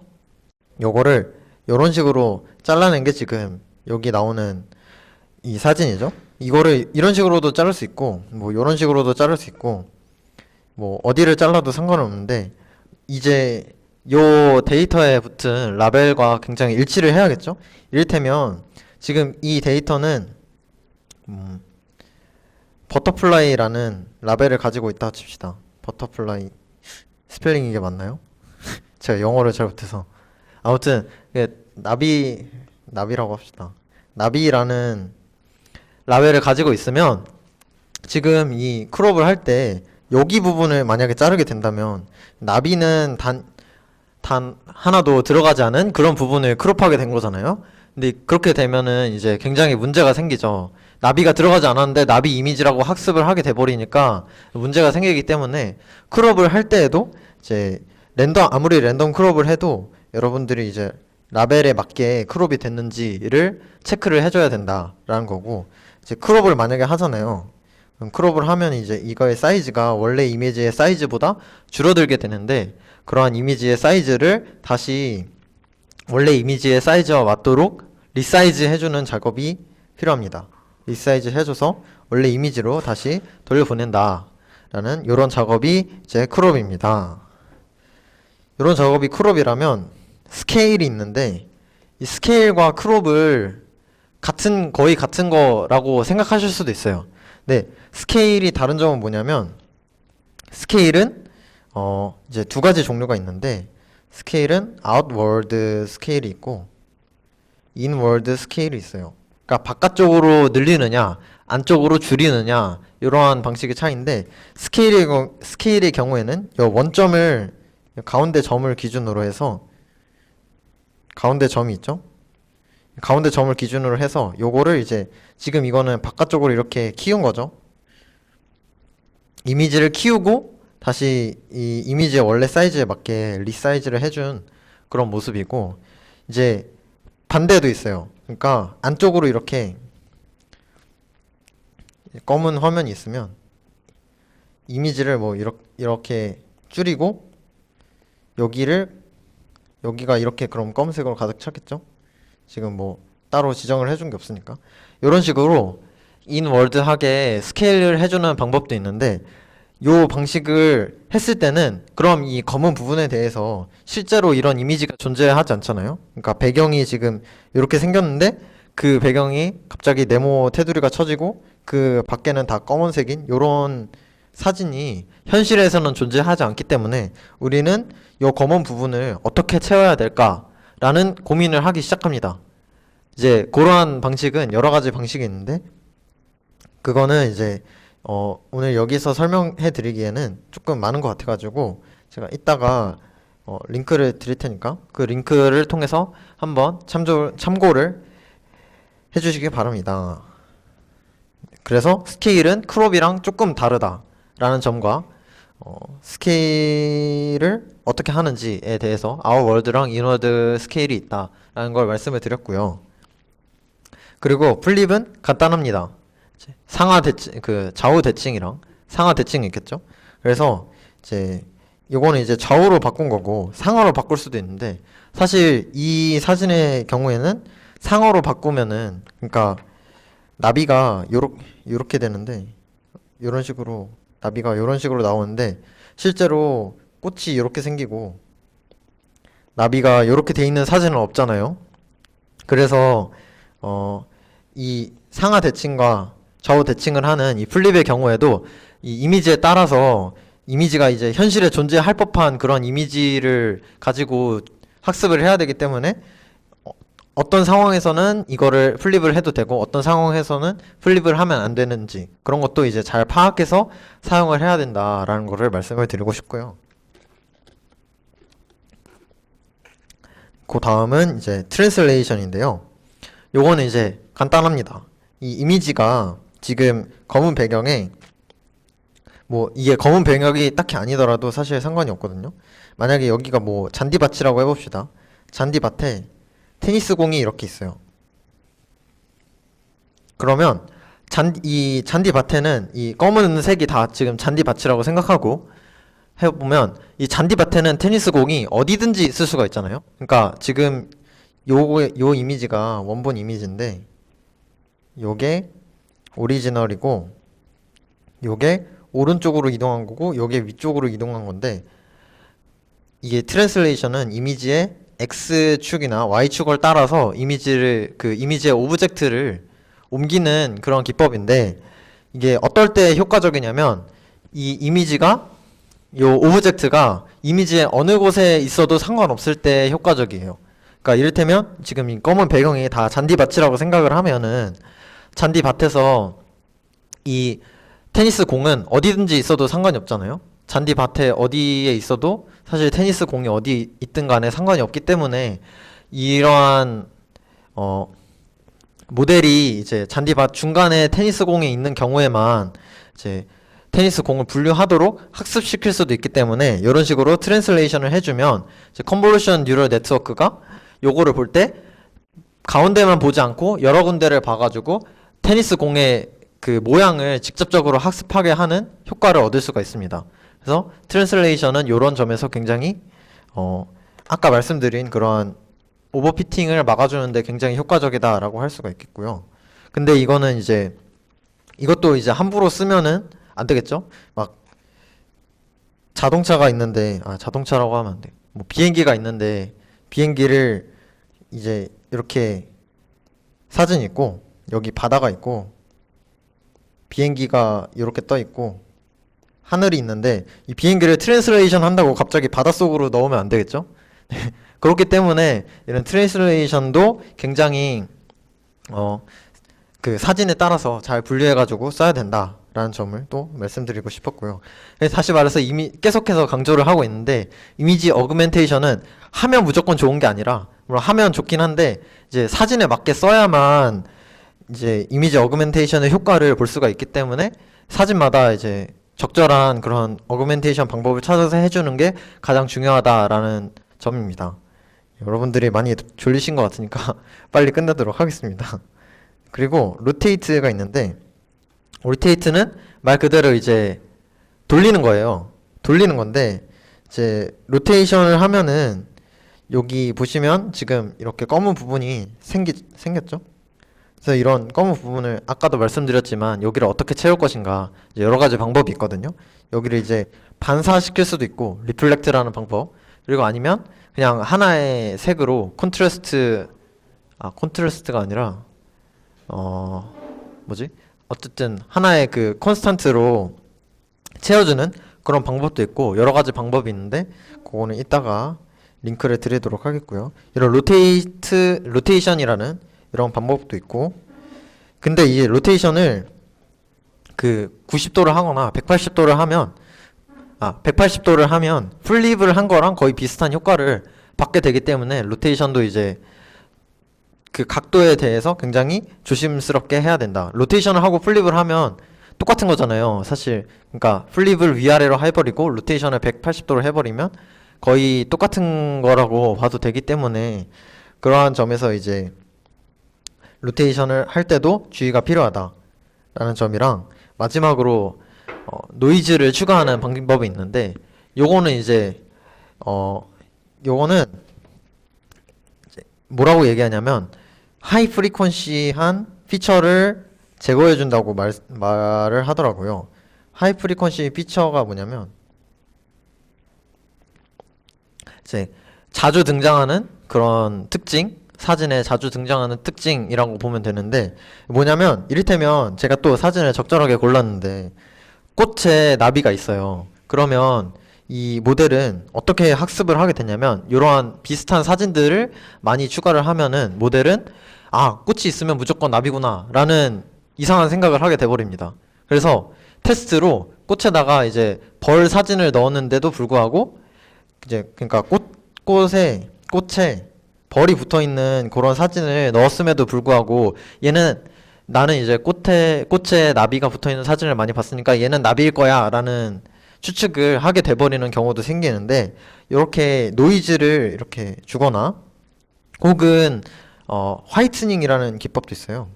요거를 이런 식으로 잘라낸 게 지금 여기 나오는 이 사진이죠. 이거를 이런 식으로도 자를 수 있고 뭐 이런 식으로도 자를 수 있고 뭐 어디를 잘라도 상관은 없는데 이제 요 데이터에 붙은 라벨과 굉장히 일치를 해야겠죠. 이를테면 지금 이 데이터는 음, 버터플라이라는 라벨을 가지고 있다 칩시다. 버터플라이 스펠링 이게 맞나요? 제가 영어를 잘 못해서 아무튼 이게 나비라고 합시다. 나비라는 라벨을 가지고 있으면 지금 이 크롭을 할 때 여기 부분을 만약에 자르게 된다면 나비는 단 하나도 들어가지 않은 그런 부분을 크롭하게 된 거잖아요. 근데 그렇게 되면은 이제 굉장히 문제가 생기죠. 나비가 들어가지 않았는데 나비 이미지라고 학습을 하게 돼버리니까 문제가 생기기 때문에 크롭을 할 때에도 이제 아무리 랜덤 크롭을 해도 여러분들이 이제 라벨에 맞게 크롭이 됐는지를 체크를 해줘야 된다라는 거고, 이제 크롭을 만약에 하잖아요. 그럼 크롭을 하면 이제 이거의 사이즈가 원래 이미지의 사이즈보다 줄어들게 되는데, 그러한 이미지의 사이즈를 다시 원래 이미지의 사이즈와 맞도록 리사이즈 해주는 작업이 필요합니다. 리사이즈 해줘서 원래 이미지로 다시 돌려보낸다 라는 이런 작업이 이제 크롭입니다. 이런 작업이 크롭이라면 스케일이 있는데, 이 스케일과 크롭을 거의 같은 거라고 생각하실 수도 있어요. 네, 스케일이 다른 점은 뭐냐면, 스케일은 이제 두 가지 종류가 있는데, 스케일은 아웃워드 스케일이 있고 인워드 스케일이 있어요. 그러니까 바깥쪽으로 늘리느냐 안쪽으로 줄이느냐 이러한 방식의 차이인데, 스케일의 경우에는 이 원점을 가운데 점을 기준으로 해서, 가운데 점이 있죠? 가운데 점을 기준으로 해서 요거를 이제 지금 이거는 바깥쪽으로 이렇게 키운 거죠. 이미지를 키우고 다시 이 이미지의 원래 사이즈에 맞게 리사이즈를 해준 그런 모습이고, 이제 반대도 있어요. 그러니까 안쪽으로 이렇게 검은 화면이 있으면 이미지를 뭐 이렇게 줄이고 여기가 이렇게 그럼 검은색으로 가득 찼겠죠? 지금 뭐 따로 지정을 해준 게 없으니까 이런 식으로 인월드하게 스케일을 해주는 방법도 있는데, 요 방식을 했을 때는 그럼 이 검은 부분에 대해서 실제로 이런 이미지가 존재하지 않잖아요. 그러니까 배경이 지금 이렇게 생겼는데 그 배경이 갑자기 네모 테두리가 쳐지고 그 밖에는 다 검은색인 요런 사진이 현실에서는 존재하지 않기 때문에 우리는 요 검은 부분을 어떻게 채워야 될까라는 고민을 하기 시작합니다. 이제 그러한 방식은 여러 가지 방식이 있는데, 그거는 이제 오늘 여기서 설명해 드리기에는 조금 많은 것 같아가지고 제가 이따가 링크를 드릴 테니까 그 링크를 통해서 한번 참고를 해주시기 바랍니다. 그래서 스케일은 크롭이랑 조금 다르다라는 점과 스케일을 어떻게 하는지에 대해서 아웃워드랑 인워드 스케일이 있다라는 걸 말씀을 드렸고요. 그리고 플립은 간단합니다. 좌우 대칭이랑 상하 대칭이 있겠죠? 그래서 이제 요거는 이제 좌우로 바꾼 거고 상하로 바꿀 수도 있는데, 사실 이 사진의 경우에는 상하로 바꾸면은, 그러니까 나비가 요렇게 되는데, 요런 식으로 나비가 요런 식으로 나오는데 실제로 꽃이 요렇게 생기고 나비가 요렇게 돼 있는 사진은 없잖아요. 그래서 이 상하 대칭과 좌우 대칭을 하는 이 플립의 경우에도 이 이미지에 따라서 이미지가 이제 현실에 존재할 법한 그런 이미지를 가지고 학습을 해야 되기 때문에 어떤 상황에서는 이거를 플립을 해도 되고 어떤 상황에서는 플립을 하면 안 되는지 그런 것도 이제 잘 파악해서 사용을 해야 된다라는 거를 말씀을 드리고 싶고요. 그 다음은 이제 트랜슬레이션인데요. 요거는 이제 간단합니다. 이 이미지가 지금 검은 배경에, 뭐 이게 검은 배경이 딱히 아니더라도 사실 상관이 없거든요. 만약에 여기가 뭐 잔디밭이라고 해봅시다. 잔디밭에 테니스 공이 이렇게 있어요. 그러면 이 잔디밭에는 이 검은 색이 다 지금 잔디밭이라고 생각하고 해보면 이 잔디밭에는 테니스 공이 어디든지 있을 수가 있잖아요. 그러니까 지금 요 이미지가 원본 이미지인데 요게 오리지널이고 요게 오른쪽으로 이동한 거고 요게 위쪽으로 이동한 건데 이게 트랜슬레이션은 이미지의 X축이나 Y축을 따라서 그 이미지의 오브젝트를 옮기는 그런 기법인데 이게 어떨 때 효과적이냐면 이 이미지가 요 오브젝트가 이미지의 어느 곳에 있어도 상관없을 때 효과적이에요. 그러니까 이를테면 지금 이 검은 배경이 다 잔디밭이라고 생각을 하면은 잔디밭에서 이 테니스 공은 어디든지 있어도 상관이 없잖아요. 잔디밭에 어디에 있어도 사실 테니스 공이 어디 있든 간에 상관이 없기 때문에 이러한 모델이 이제 잔디밭 중간에 테니스 공이 있는 경우에만 이제 테니스 공을 분류하도록 학습시킬 수도 있기 때문에 이런 식으로 트랜슬레이션을 해주면 이제 컨볼루션 뉴럴 네트워크가 요거를 볼 때 가운데만 보지 않고 여러 군데를 봐가지고 테니스 공의 그 모양을 직접적으로 학습하게 하는 효과를 얻을 수가 있습니다. 그래서 트랜슬레이션은 이런 점에서 굉장히 아까 말씀드린 그러한 오버피팅을 막아주는데 굉장히 효과적이다라고 할 수가 있겠고요. 근데 이거는 이제 이것도 이제 함부로 쓰면은 안 되겠죠? 막 자동차가 있는데 자동차라고 하면 안 돼. 뭐 비행기가 있는데 비행기를 이제 이렇게 사진이 있고 여기 바다가 있고 비행기가 이렇게 떠 있고 하늘이 있는데 이 비행기를 트랜슬레이션 한다고 갑자기 바닷속으로 넣으면 안 되겠죠? 그렇기 때문에 이런 트랜슬레이션도 굉장히 그 사진에 따라서 잘 분류해가지고 써야 된다라는 점을 또 말씀드리고 싶었고요. 다시 말해서 이미 계속해서 강조를 하고 있는데 이미지 어그멘테이션은 하면 무조건 좋은 게 아니라 물론 하면 좋긴 한데 이제 사진에 맞게 써야만 이제 이미지 어그멘테이션의 효과를 볼 수가 있기 때문에 사진마다 이제 적절한 그런 어그멘테이션 방법을 찾아서 해주는 게 가장 중요하다라는 점입니다. 여러분들이 많이 졸리신 것 같으니까 빨리 끝내도록 하겠습니다. 그리고 로테이트가 있는데 로테이트는 말 그대로 이제 돌리는 거예요. 돌리는 건데 이제 로테이션을 하면은 여기 보시면 지금 이렇게 검은 부분이 생겼죠? 그래서 이런 검은 부분을 아까도 말씀드렸지만 여기를 어떻게 채울 것인가 이제 여러 가지 방법이 있거든요. 여기를 이제 반사시킬 수도 있고 리플렉트라는 방법 그리고 아니면 그냥 하나의 색으로 콘트라스트가 아니라 뭐지? 어쨌든 하나의 그 콘스탄트로 채워주는 그런 방법도 있고 여러 가지 방법이 있는데 그거는 이따가 링크를 드리도록 하겠고요. 이런 로테이션이라는 이런 방법도 있고 근데 이 로테이션을 그 90도를 하거나 180도를 하면 180도를 하면 플립을 한 거랑 거의 비슷한 효과를 받게 되기 때문에 로테이션도 이제 그 각도에 대해서 굉장히 조심스럽게 해야 된다. 로테이션을 하고 플립을 하면 똑같은 거잖아요. 사실 그러니까 플립을 위아래로 해버리고 로테이션을 180도로 해버리면 거의 똑같은 거라고 봐도 되기 때문에 그러한 점에서 이제 로테이션을 할 때도 주의가 필요하다라는 점이랑 마지막으로 노이즈를 추가하는 방법이 있는데 요거는 이제 요거는 이제 뭐라고 얘기하냐면 하이 프리퀀시한 피처를 제거해 준다고 말을 하더라고요. 하이 프리퀀시 피처가 뭐냐면 이제 자주 등장하는 그런 특징, 사진에 자주 등장하는 특징이라고 보면 되는데 뭐냐면 이를테면 제가 또 사진을 적절하게 골랐는데 꽃에 나비가 있어요. 그러면 이 모델은 어떻게 학습을 하게 되냐면 이러한 비슷한 사진들을 많이 추가를 하면은 모델은 꽃이 있으면 무조건 나비구나 라는 이상한 생각을 하게 돼버립니다. 그래서 테스트로 꽃에다가 이제 벌 사진을 넣었는데도 불구하고 이제 그러니까 꽃에 벌이 붙어 있는 그런 사진을 넣었음에도 불구하고 얘는 나는 이제 꽃에 나비가 붙어 있는 사진을 많이 봤으니까 얘는 나비일 거야 라는 추측을 하게 돼버리는 경우도 생기는데 이렇게 노이즈를 이렇게 주거나 혹은 화이트닝이라는 기법도 있어요.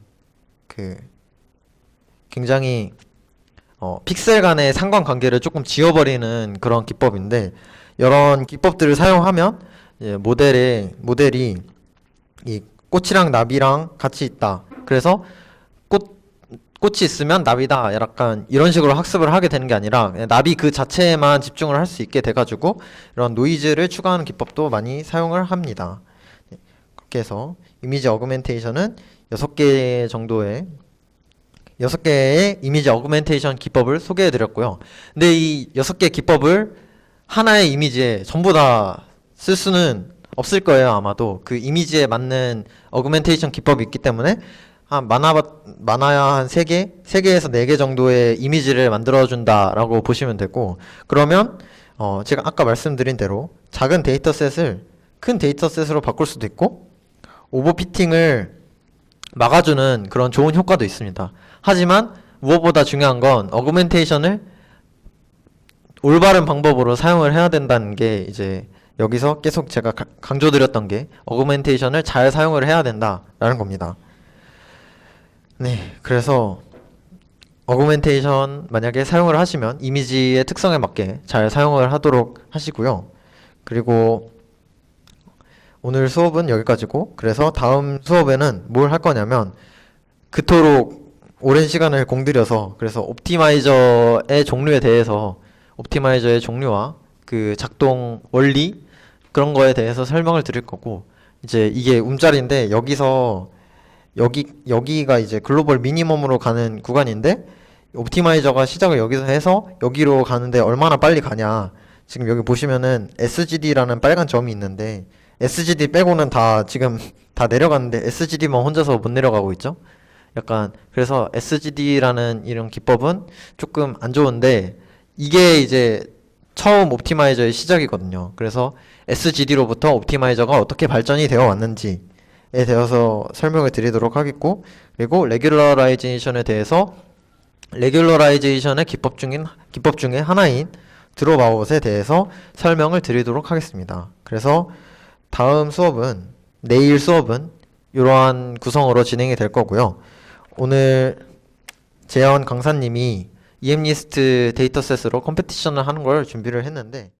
그 굉장히 픽셀 간의 상관관계를 조금 지워버리는 그런 기법인데 이런 기법들을 사용하면 이제 모델이 이 꽃이랑 나비랑 같이 있다. 그래서 꽃이 있으면 나비다. 약간 이런 식으로 학습을 하게 되는 게 아니라 그냥 나비 그 자체에만 집중을 할 수 있게 돼가지고 이런 노이즈를 추가하는 기법도 많이 사용을 합니다. 네, 그렇게 해서 이미지 어그멘테이션은 6개의 이미지 어그멘테이션 기법을 소개해 드렸고요. 근데 이 6개 기법을 하나의 이미지에 전부 다 쓸 수는 없을 거예요, 아마도. 그 이미지에 맞는 어그멘테이션 기법이 있기 때문에 많아야 한 3개에서 4개 정도의 이미지를 만들어준다라고 보시면 되고, 그러면, 제가 아까 말씀드린 대로 작은 데이터셋을 큰 데이터셋으로 바꿀 수도 있고, 오버피팅을 막아주는 그런 좋은 효과도 있습니다. 하지만, 무엇보다 중요한 건 어그멘테이션을 올바른 방법으로 사용을 해야 된다는 게 이제 여기서 계속 제가 강조드렸던 게 어그멘테이션을 잘 사용을 해야 된다라는 겁니다. 네, 그래서 어그멘테이션 만약에 사용을 하시면 이미지의 특성에 맞게 잘 사용을 하도록 하시고요. 그리고 오늘 수업은 여기까지고, 그래서 다음 수업에는 뭘 할 거냐면 그토록 오랜 시간을 공들여서 그래서 옵티마이저의 종류에 대해서 옵티마이저의 종류와 그 작동 원리 그런 거에 대해서 설명을 드릴 거고, 이제 이게 움짤인데 여기가 이제 글로벌 미니멈으로 가는 구간인데 옵티마이저가 시작을 여기서 해서 여기로 가는데 얼마나 빨리 가냐. 지금 여기 보시면은 SGD라는 빨간 점이 있는데 SGD 빼고는 다 지금 다 내려갔는데 SGD만 혼자서 못 내려가고 있죠. 약간 그래서 SGD라는 이런 기법은 조금 안 좋은데 이게 이제 처음 옵티마이저의 시작이거든요. 그래서 SGD로부터 옵티마이저가 어떻게 발전이 되어 왔는지에 대해서 설명을 드리도록 하겠고, 그리고 레귤러라이제이션에 대해서 레귤러라이제이션의 기법 중에 하나인 드롭아웃에 대해서 설명을 드리도록 하겠습니다. 그래서 다음 수업은 내일 수업은 이러한 구성으로 진행이 될 거고요. 오늘 재현 강사님이 EM리스트 데이터셋으로 컴페티션을 하는 걸 준비를 했는데